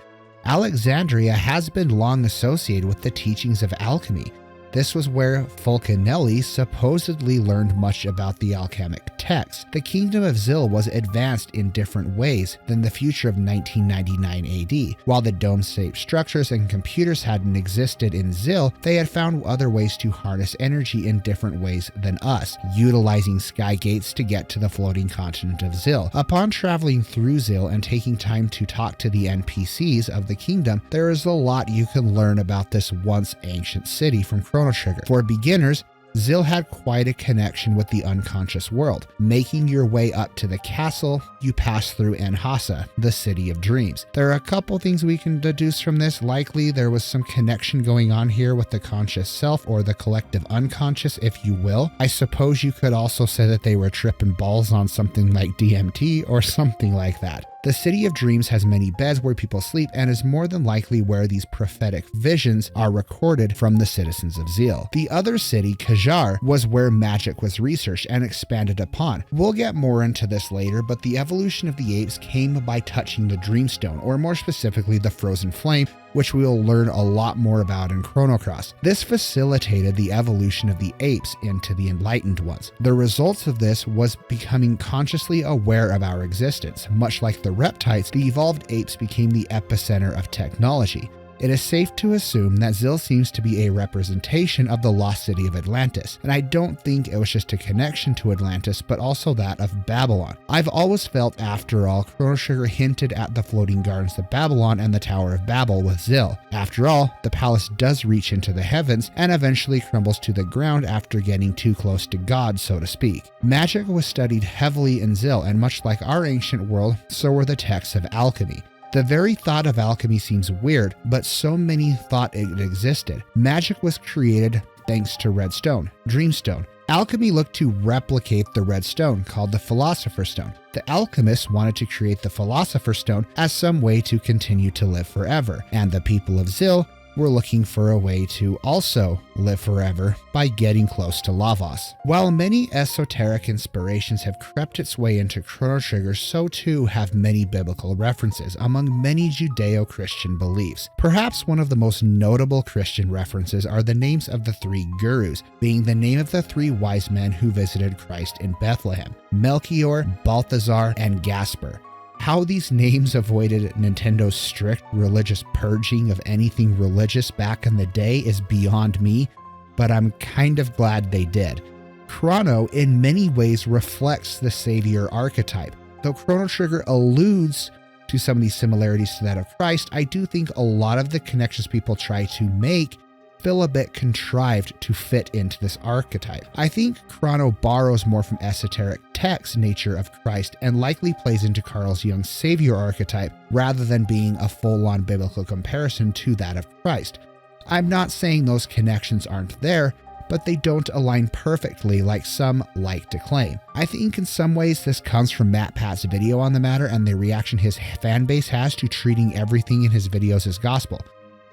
Speaker 1: Alexandria has been long associated with the teachings of alchemy. This was where Fulcanelli supposedly learned much about the alchemic texts. The kingdom of Zil was advanced in different ways than the future of 1999 AD. While the dome-shaped structures and computers hadn't existed in Zil, they had found other ways to harness energy in different ways than us, utilizing sky gates to get to the floating continent of Zil. Upon traveling through Zil and taking time to talk to the NPCs of the kingdom, there is a lot you can learn about this once ancient city from Chrono Trigger. For beginners, Zil had quite a connection with the unconscious world. Making your way up to the castle, you pass through Enhasa, the city of dreams. There are a couple things we can deduce from this. Likely there was some connection going on here with the conscious self, or the collective unconscious, if you will. I suppose you could also say that they were tripping balls on something like DMT or something like that. The City of Dreams has many beds where people sleep and is more than likely where these prophetic visions are recorded from the citizens of Zil. The other city, Kajar, was where magic was researched and expanded upon. We'll get more into this later, but the evolution of the apes came by touching the Dreamstone, or more specifically the Frozen Flame, which we will learn a lot more about in Chrono Cross. This facilitated the evolution of the apes into the enlightened ones. The results of this was becoming consciously aware of our existence. Much like the reptiles, the evolved apes became the epicenter of technology. It is safe to assume that Zil seems to be a representation of the lost city of Atlantis, and I don't think it was just a connection to Atlantis, but also that of Babylon. I've always felt, after all, Chrono Trigger hinted at the floating gardens of Babylon and the Tower of Babel with Zil. After all, the palace does reach into the heavens and eventually crumbles to the ground after getting too close to God, so to speak. Magic was studied heavily in Zil, and much like our ancient world, so were the texts of alchemy. The very thought of alchemy seems weird, but so many thought it existed. Magic was created thanks to Red Stone, Dreamstone. Alchemy looked to replicate the Red Stone, called the Philosopher's Stone. The alchemists wanted to create the Philosopher's Stone as some way to continue to live forever, and the people of Zil were looking for a way to also live forever by getting close to LAVOS. While many esoteric inspirations have crept its way into Chrono Trigger, so too have many biblical references among many Judeo-Christian beliefs. Perhaps one of the most notable Christian references are the names of the three gurus, being the name of the three wise men who visited Christ in Bethlehem: Melchior, Balthazar, and Gaspar. How these names avoided Nintendo's strict religious purging of anything religious back in the day is beyond me, but I'm kind of glad they did. Chrono in many ways reflects the savior archetype. Though Chrono Trigger alludes to some of these similarities to that of Christ, I do think a lot of the connections people try to make feel a bit contrived to fit into this archetype. I think Chrono borrows more from esoteric text nature of Christ and likely plays into Carl Jung's savior archetype rather than being a full-on biblical comparison to that of Christ. I'm not saying those connections aren't there, but they don't align perfectly like some like to claim. I think in some ways this comes from Matt Pat's video on the matter and the reaction his fanbase has to treating everything in his videos as gospel.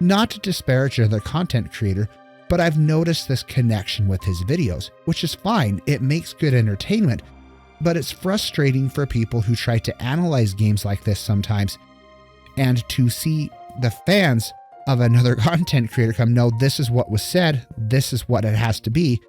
Speaker 1: Not to disparage another content creator, but I've noticed this connection with his videos, which is fine, it makes good entertainment, but it's frustrating for people who try to analyze games like this sometimes, and to see the fans of another content creator come, no, this is what was said, this is what it has to be,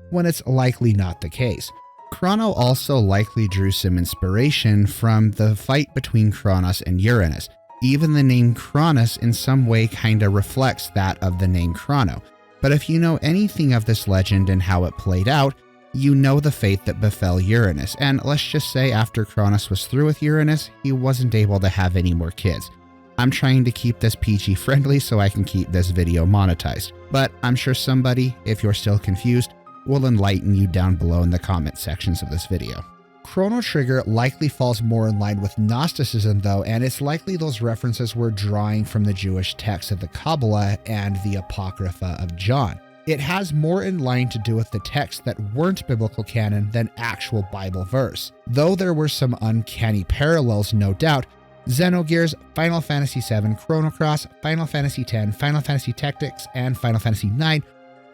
Speaker 1: when it's likely not the case. Chrono also likely drew some inspiration from the fight between Kronos and Uranus. Even the name Kronos in some way kinda reflects that of the name Chrono. But if you know anything of this legend and how it played out, you know the fate that befell Uranus, and let's just say after Kronos was through with Uranus, he wasn't able to have any more kids. I'm trying to keep this PG friendly so I can keep this video monetized, but I'm sure somebody, if you're still confused, will enlighten you down below in the comment sections of this video. Chrono Trigger likely falls more in line with Gnosticism though, and it's likely those references were drawing from the Jewish texts of the Kabbalah and the Apocrypha of John. It has more in line to do with the texts that weren't biblical canon than actual Bible verse. Though there were some uncanny parallels, no doubt, Xenogears, Final Fantasy VII, Chrono Cross, Final Fantasy X, Final Fantasy Tactics, and Final Fantasy IX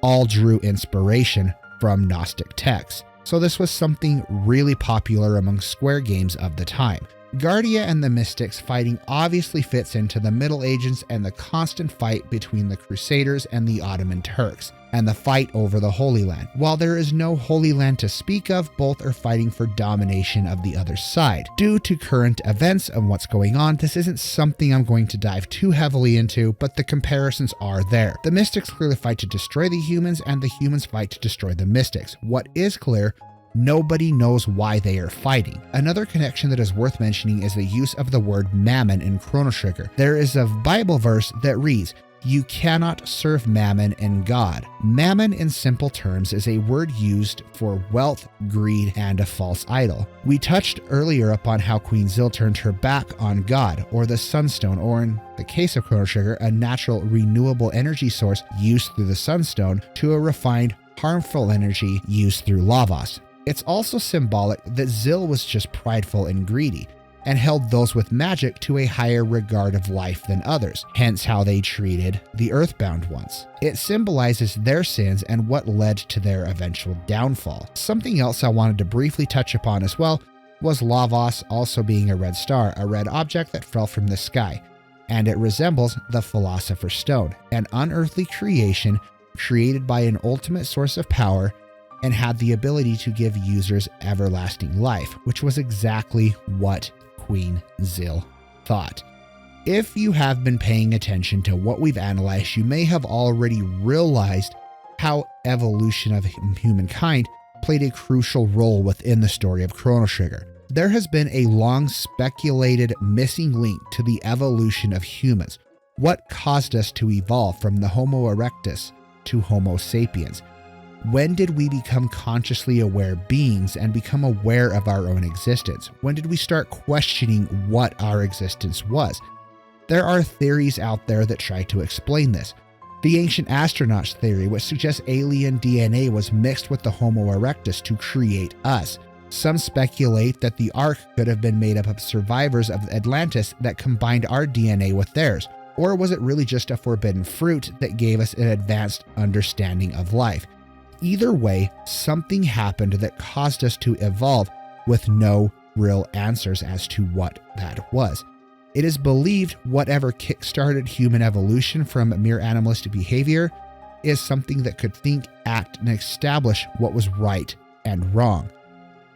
Speaker 1: all drew inspiration from Gnostic texts. So this was something really popular among Square games of the time. Guardia and the Mystics fighting obviously fits into the Middle Ages and the constant fight between the Crusaders and the Ottoman Turks, and the fight over the Holy Land. While there is no Holy Land to speak of, both are fighting for domination of the other side. Due to current events and what's going on, this isn't something I'm going to dive too heavily into, but the comparisons are there. The Mystics clearly fight to destroy the humans, and the humans fight to destroy the Mystics. What is clear, nobody knows why they are fighting. Another connection that is worth mentioning is the use of the word mammon in Chrono Trigger. There is a Bible verse that reads, "You cannot serve mammon and God." Mammon in simple terms is a word used for wealth, greed, and a false idol. We touched earlier upon how Queen Zil turned her back on God, or the Sunstone, or in the case of Chrono Trigger, a natural renewable energy source used through the Sunstone, to a refined, harmful energy used through LAVOS. It's also symbolic that Zil was just prideful and greedy, and held those with magic to a higher regard of life than others, hence how they treated the earthbound ones. It symbolizes their sins and what led to their eventual downfall. Something else I wanted to briefly touch upon as well was LAVOS also being a red star, a red object that fell from the sky, and it resembles the Philosopher's Stone, an unearthly creation created by an ultimate source of power and had the ability to give users everlasting life, which was exactly what Queen Zil thought. If you have been paying attention to what we've analyzed, you may have already realized how evolution of humankind played a crucial role within the story of Chrono Trigger. There has been a long speculated missing link to the evolution of humans. What caused us to evolve from the Homo erectus to Homo sapiens? When did we become consciously aware beings and become aware of our own existence? When did we start questioning what our existence was? There are theories out there that try to explain this. The ancient astronauts theory, which suggests alien DNA was mixed with the Homo erectus to create us. Some speculate that the Ark could have been made up of survivors of Atlantis that combined our DNA with theirs. Or was it really just a forbidden fruit that gave us an advanced understanding of life? Either way, something happened that caused us to evolve with no real answers as to what that was. It is believed whatever kickstarted human evolution from mere animalistic behavior is something that could think, act, and establish what was right and wrong.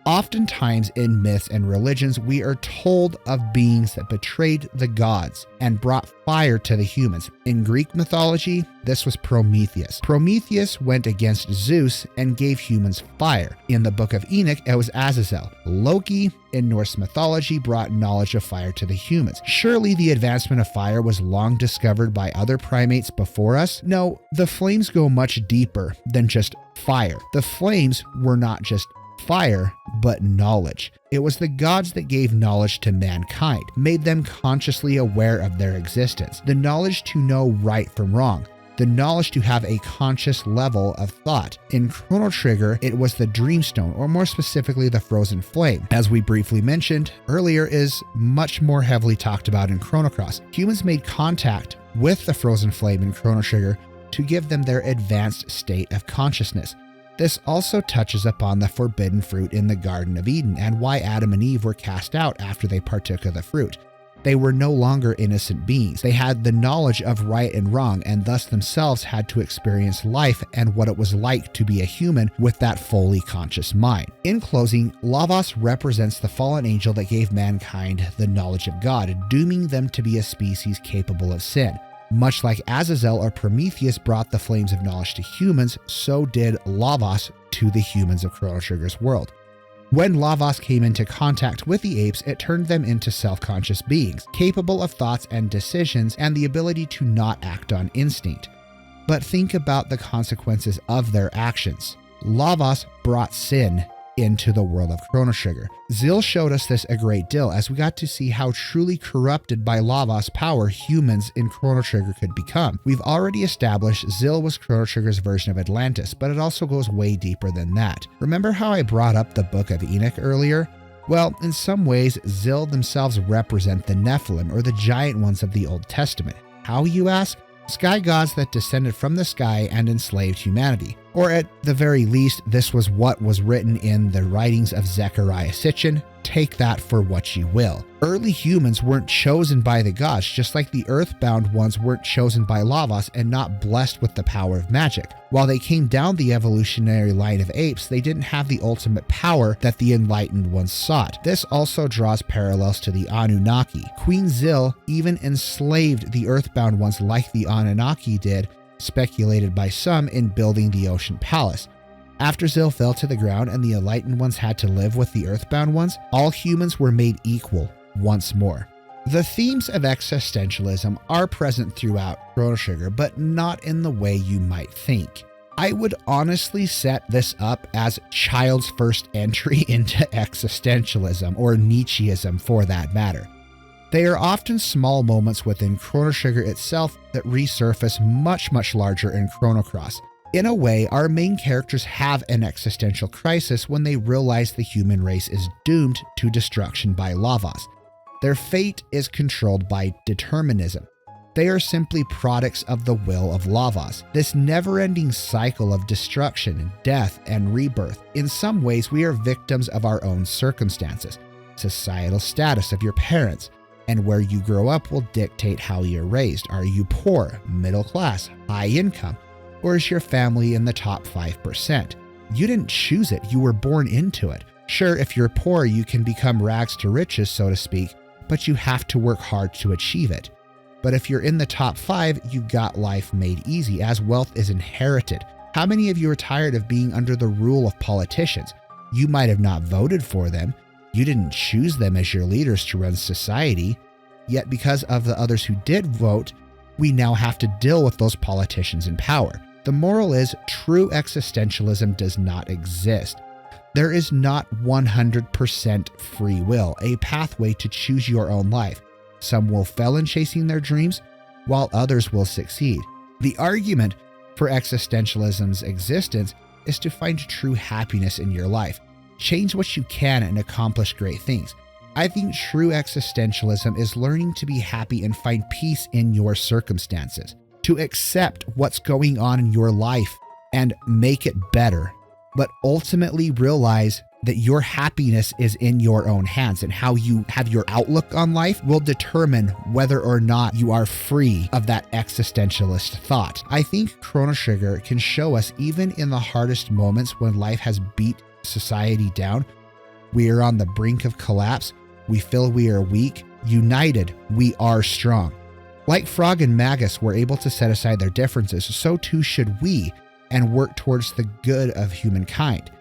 Speaker 1: Oftentimes in myths and religions, we are told of beings that betrayed the gods and brought fire to the humans. In Greek mythology, this was Prometheus. Prometheus went against Zeus and gave humans fire. In the Book of Enoch, it was Azazel. Loki, in Norse mythology, brought knowledge of fire to the humans. Surely the advancement of fire was long discovered by other primates before us? No, the flames go much deeper than just fire. The flames were not just fire, but knowledge. It was the gods that gave knowledge to mankind, made them consciously aware of their existence, the knowledge to know right from wrong, the knowledge to have a conscious level of thought. In Chrono Trigger, it was the Dreamstone, or more specifically, the Frozen Flame. As we briefly mentioned earlier, is much more heavily talked about in Chrono Cross. Humans made contact with the Frozen Flame in Chrono Trigger to give them their advanced state of consciousness. This also touches upon the forbidden fruit in the Garden of Eden and why Adam and Eve were cast out after they partook of the fruit. They were no longer innocent beings. They had the knowledge of right and wrong, and thus themselves had to experience life and what it was like to be a human with that fully conscious mind. In closing, LAVOS represents the fallen angel that gave mankind the knowledge of God, dooming them to be a species capable of sin. Much like Azazel or Prometheus brought the flames of knowledge to humans, so did LAVOS to the humans of Chrono Trigger's world. When LAVOS came into contact with the apes, it turned them into self-conscious beings, capable of thoughts and decisions and the ability to not act on instinct. But think about the consequences of their actions. LAVOS brought sin into the world of Chrono Trigger. Zil showed us this a great deal as we got to see how truly corrupted by LAVOS power humans in Chrono Trigger could become. We've already established Zil was Chrono Trigger's version of Atlantis, but it also goes way deeper than that. Remember how I brought up the Book of Enoch earlier? Well, in some ways, Zil themselves represent the Nephilim, or the giant ones of the Old Testament. How, you ask? Sky gods that descended from the sky and enslaved humanity. Or at the very least, this was what was written in the writings of Zecharia Sitchin. Take that for what you will. Early humans weren't chosen by the gods, just like the earthbound ones weren't chosen by LAVOS and not blessed with the power of magic. While they came down the evolutionary line of apes, they didn't have the ultimate power that the enlightened ones sought. This also draws parallels to the Anunnaki. Queen Zil even enslaved the earthbound ones like the Anunnaki did, speculated by some, in building the Ocean Palace. After Zil fell to the ground and the enlightened ones had to live with the earthbound ones, all humans were made equal once more. The themes of existentialism are present throughout Chrono Trigger, but not in the way you might think. I would honestly set this up as child's first entry into existentialism, or Nietzscheism for that matter. They are often small moments within Chrono Trigger itself that resurface much larger in Chrono Cross. In a way, our main characters have an existential crisis when they realize the human race is doomed to destruction by LAVOS. Their fate is controlled by determinism. They are simply products of the will of LAVOS, this never-ending cycle of destruction, death, and rebirth. In some ways, we are victims of our own circumstances. Societal status of your parents and where you grow up will dictate how you're raised. Are you poor, middle class, high income? Or is your family in the top 5%? You didn't choose it, you were born into it. Sure, if you're poor, you can become rags to riches, so to speak, but you have to work hard to achieve it. But if you're in the top 5, you got life made easy, as wealth is inherited. How many of you are tired of being under the rule of politicians? You might have not voted for them. You didn't choose them as your leaders to run society. Yet because of the others who did vote, we now have to deal with those politicians in power. The moral is, true existentialism does not exist. There is not 100% free will, a pathway to choose your own life. Some will fail in chasing their dreams, while others will succeed. The argument for existentialism's existence is to find true happiness in your life. Change what you can and accomplish great things. I think true existentialism is learning to be happy and find peace in your circumstances, to accept what's going on in your life and make it better, but ultimately realize that your happiness is in your own hands, and how you have your outlook on life will determine whether or not you are free of that existentialist thought. I think Chrono Trigger can show us, even in the hardest moments when life has beat society down, we are on the brink of collapse, we feel we are weak, united, we are strong. Like Frog and Magus were able to set aside their differences, so too should we, and work towards the good of humankind.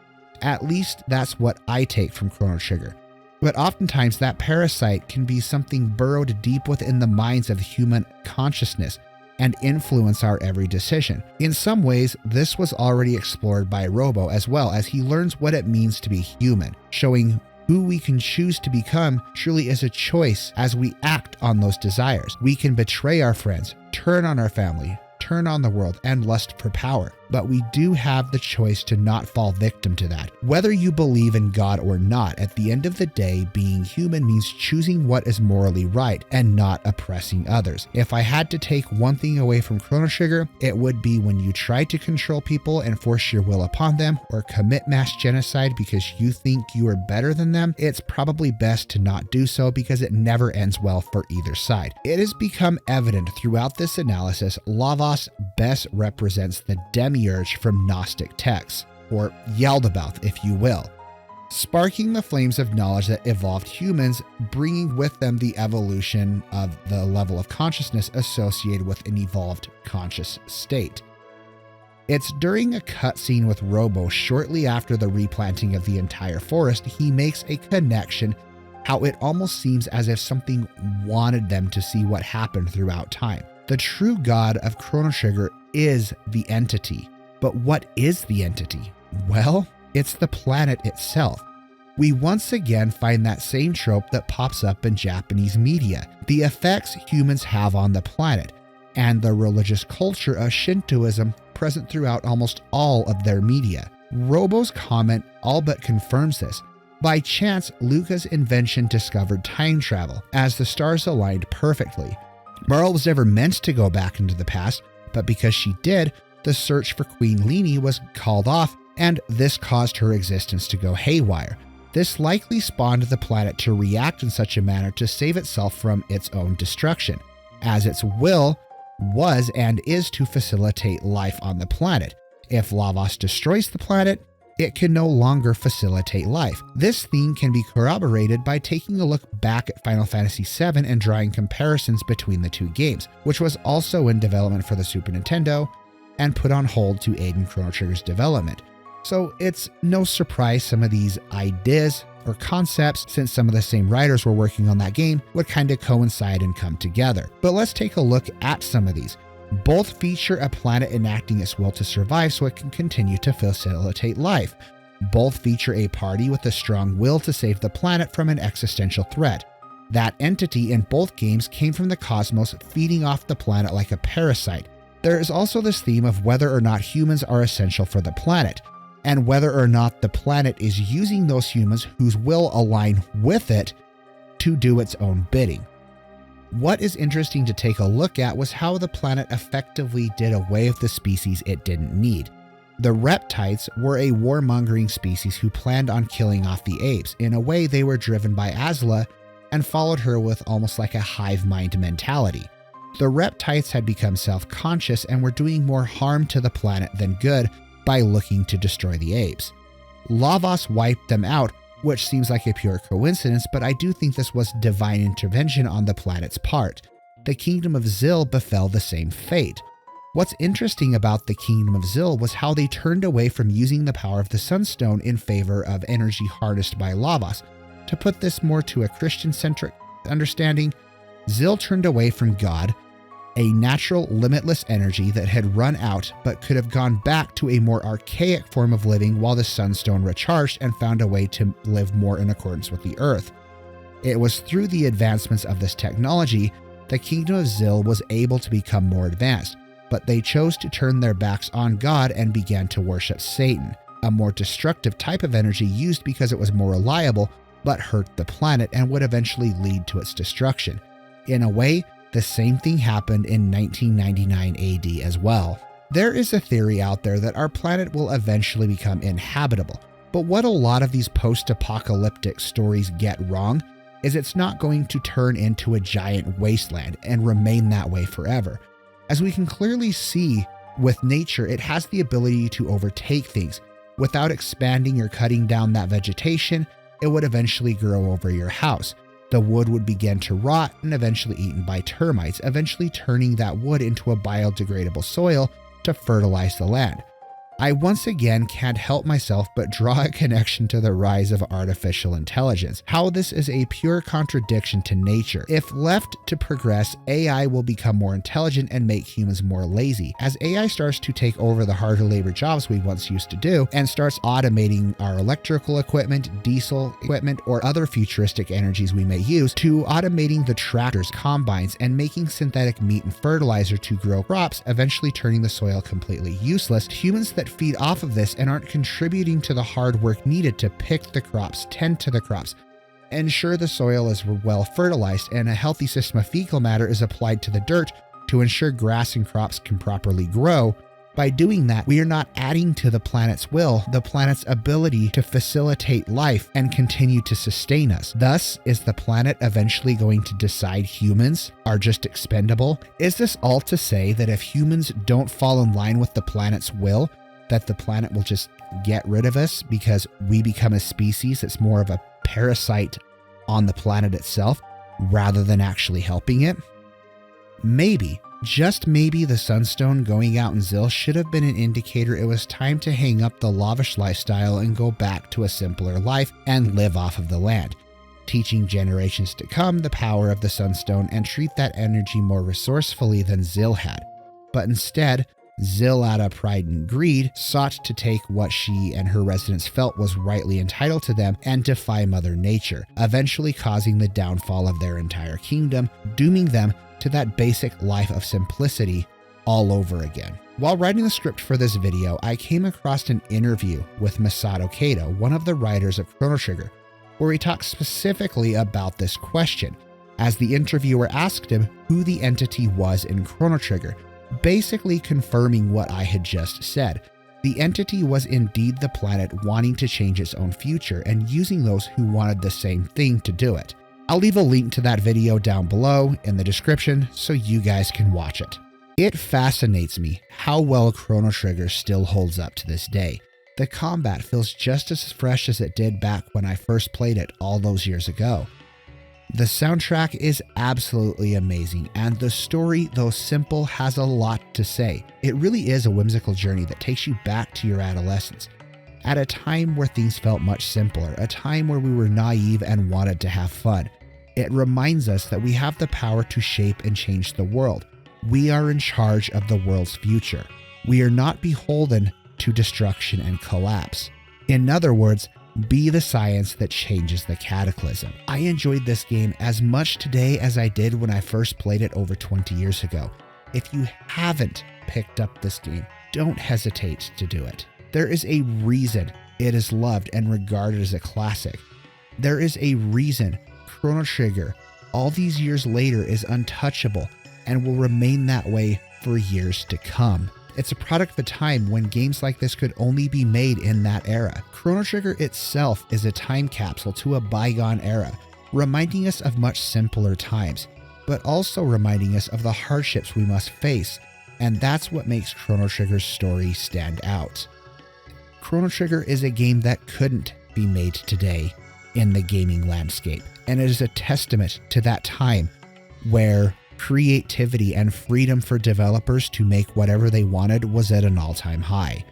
Speaker 1: At least that's what I take from Chrono Trigger. But oftentimes that parasite can be something burrowed deep within the minds of human consciousness and influence our every decision. In some ways, this was already explored by Robo as well, as he learns what it means to be human, showing who we can choose to become truly is a choice as we act on those desires. We can betray our friends, turn on our family, turn on the world, and lust for power. But we do have the choice to not fall victim to that. Whether you believe in God or not, at the end of the day, being human means choosing what is morally right and not oppressing others. If I had to take one thing away from Chrono Trigger, it would be when you try to control people and force your will upon them, or commit mass genocide because you think you are better than them, it's probably best to not do so, because it never ends well for either side. It has become evident throughout this analysis, LAVOS best represents the demiurge from Gnostic texts, or Yaldabaoth if you will, sparking the flames of knowledge that evolved humans, bringing with them the evolution of the level of consciousness associated with an evolved conscious state. It's during a cutscene with Robo shortly after the replanting of the entire forest, he makes a connection how it almost seems as if something wanted them to see what happened throughout time. The true god of Chrono Trigger is the entity. But what is the entity? Well, it's the planet itself. We once again find that same trope that pops up in Japanese media, the effects humans have on the planet, and the religious culture of Shintoism present throughout almost all of their media. Robo's comment all but confirms this. By chance, LUCCA's invention discovered time travel, as the stars aligned perfectly. Marle was never meant to go back into the past, but because she did, the search for Queen Leni was called off, and this caused her existence to go haywire. This likely spawned the planet to react in such a manner to save itself from its own destruction, as its will was and is to facilitate life on the planet. If LAVOS destroys the planet, it can no longer facilitate life. This theme can be corroborated by taking a look back at Final Fantasy VII and drawing comparisons between the two games, which was also in development for the Super Nintendo and put on hold to aid in Chrono Trigger's development. So it's no surprise some of these ideas or concepts, since some of the same writers were working on that game, would kind of coincide and come together. But let's take a look at some of these. Both feature a planet enacting its will to survive so it can continue to facilitate life. Both feature a party with a strong will to save the planet from an existential threat. That entity in both games came from the cosmos, feeding off the planet like a parasite. There is also this theme of whether or not humans are essential for the planet, and whether or not the planet is using those humans whose will align with it to do its own bidding. What is interesting to take a look at was how the planet effectively did away with the species it didn't need. The reptites were a warmongering species who planned on killing off the apes. In a way, they were driven by Azla and followed her with almost like a hive mind mentality. The reptites had become self-conscious and were doing more harm to the planet than good by looking to destroy the apes. LAVOS wiped them out, which seems like a pure coincidence, but I do think this was divine intervention on the planet's part. The Kingdom of Zil befell the same fate. What's interesting about the Kingdom of Zil was how they turned away from using the power of the Sunstone in favor of energy harnessed by LAVOS. To put this more to a Christian-centric understanding, Zil turned away from God, a natural, limitless energy that had run out but could have gone back to a more archaic form of living while the Sunstone recharged and found a way to live more in accordance with the Earth. It was through the advancements of this technology the Kingdom of Zil was able to become more advanced, but they chose to turn their backs on God and began to worship Satan, a more destructive type of energy used because it was more reliable but hurt the planet and would eventually lead to its destruction. In a way, the same thing happened in 1999 AD as well. There is a theory out there that our planet will eventually become inhabitable, but what a lot of these post-apocalyptic stories get wrong is it's not going to turn into a giant wasteland and remain that way forever. As we can clearly see with nature, it has the ability to overtake things. Without expanding or cutting down that vegetation, it would eventually grow over your house. The wood would begin to rot and eventually eaten by termites, eventually turning that wood into a biodegradable soil to fertilize the land. I once again can't help myself but draw a connection to the rise of artificial intelligence, how this is a pure contradiction to nature. If left to progress, AI will become more intelligent and make humans more lazy. As AI starts to take over the harder labor jobs we once used to do and starts automating our electrical equipment, diesel equipment, or other futuristic energies we may use, to automating the tractors, combines, and making synthetic meat and fertilizer to grow crops, eventually turning the soil completely useless, humans that feed off of this and aren't contributing to the hard work needed to pick the crops, tend to the crops, ensure the soil is well fertilized, and a healthy system of fecal matter is applied to the dirt to ensure grass and crops can properly grow. By doing that, we are not adding to the planet's will, the planet's ability to facilitate life and continue to sustain us. Thus, is the planet eventually going to decide humans are just expendable? Is this all to say that if humans don't fall in line with the planet's will, that the planet will just get rid of us because we become a species that's more of a parasite on the planet itself rather than actually helping it? Maybe, just maybe, the Sunstone going out in Zil should have been an indicator it was time to hang up the lavish lifestyle and go back to a simpler life and live off of the land, teaching generations to come the power of the Sunstone and treat that energy more resourcefully than Zil had. But instead, Zil, out of pride and greed, sought to take what she and her residents felt was rightly entitled to them and defy Mother Nature, eventually causing the downfall of their entire kingdom, dooming them to that basic life of simplicity all over again. While writing the script for this video, I came across an interview with Masato Kato, one of the writers of Chrono Trigger, where he talks specifically about this question, as the interviewer asked him who the entity was in Chrono Trigger, basically confirming what I had just said. The entity was indeed the planet wanting to change its own future and using those who wanted the same thing to do it. I'll leave a link to that video down below in the description so you guys can watch it. It fascinates me how well Chrono Trigger still holds up to this day. The combat feels just as fresh as it did back when I first played it all those years ago. The soundtrack is absolutely amazing, and the story, though simple, has a lot to say. It really is a whimsical journey that takes you back to your adolescence, at a time where things felt much simpler, a time where we were naive and wanted to have fun. It reminds us that we have the power to shape and change the world. We are in charge of the world's future. We are not beholden to destruction and collapse. In other words, be the science that changes the cataclysm. I enjoyed this game as much today as I did when I first played it over 20 years ago. If you haven't picked up this game, don't hesitate to do it. There is a reason it is loved and regarded as a classic. There is a reason Chrono Trigger, all these years later, is untouchable and will remain that way for years to come. It's a product of a time when games like this could only be made in that era. Chrono Trigger itself is a time capsule to a bygone era, reminding us of much simpler times, but also reminding us of the hardships we must face, and that's what makes Chrono Trigger's story stand out. Chrono Trigger is a game that couldn't be made today in the gaming landscape, and it is a testament to that time where creativity and freedom for developers to make whatever they wanted was at an all-time high.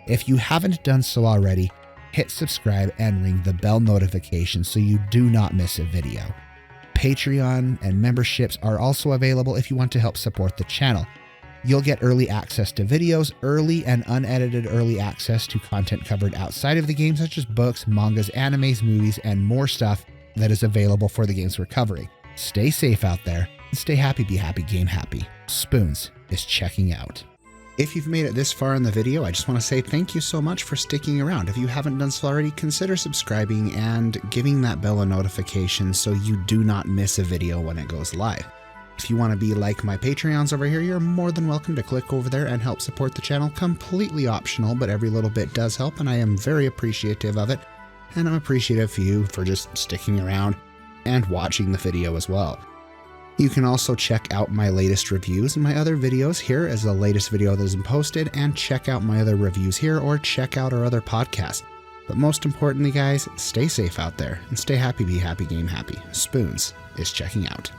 Speaker 1: If you haven't done so already, hit subscribe and ring the bell notification so you do not miss a video. Patreon and memberships are also available if you want to help support the channel. You'll get early access to videos, early and unedited early access to content covered outside of the game, such as books, mangas, animes, movies, and more stuff that is available for the games we're covering. Stay safe out there. Stay happy, be happy, game happy. Spoons is checking out. If you've made it this far in the video, I just want to say thank you so much for sticking around. If you haven't done so already, consider subscribing and giving that bell a notification so you do not miss a video when it goes live. If you want to be like my Patreons over here, you're more than welcome to click over there and help support the channel. Completely optional, but every little bit does help, and I am very appreciative of it. And I'm appreciative of you for just sticking around and watching the video as well. You can also check out my latest reviews and my other videos here as the latest video that has been posted, and check out my other reviews here or check out our other podcasts. But most importantly, guys, stay safe out there and stay happy, be happy, game happy. Spoons is checking out.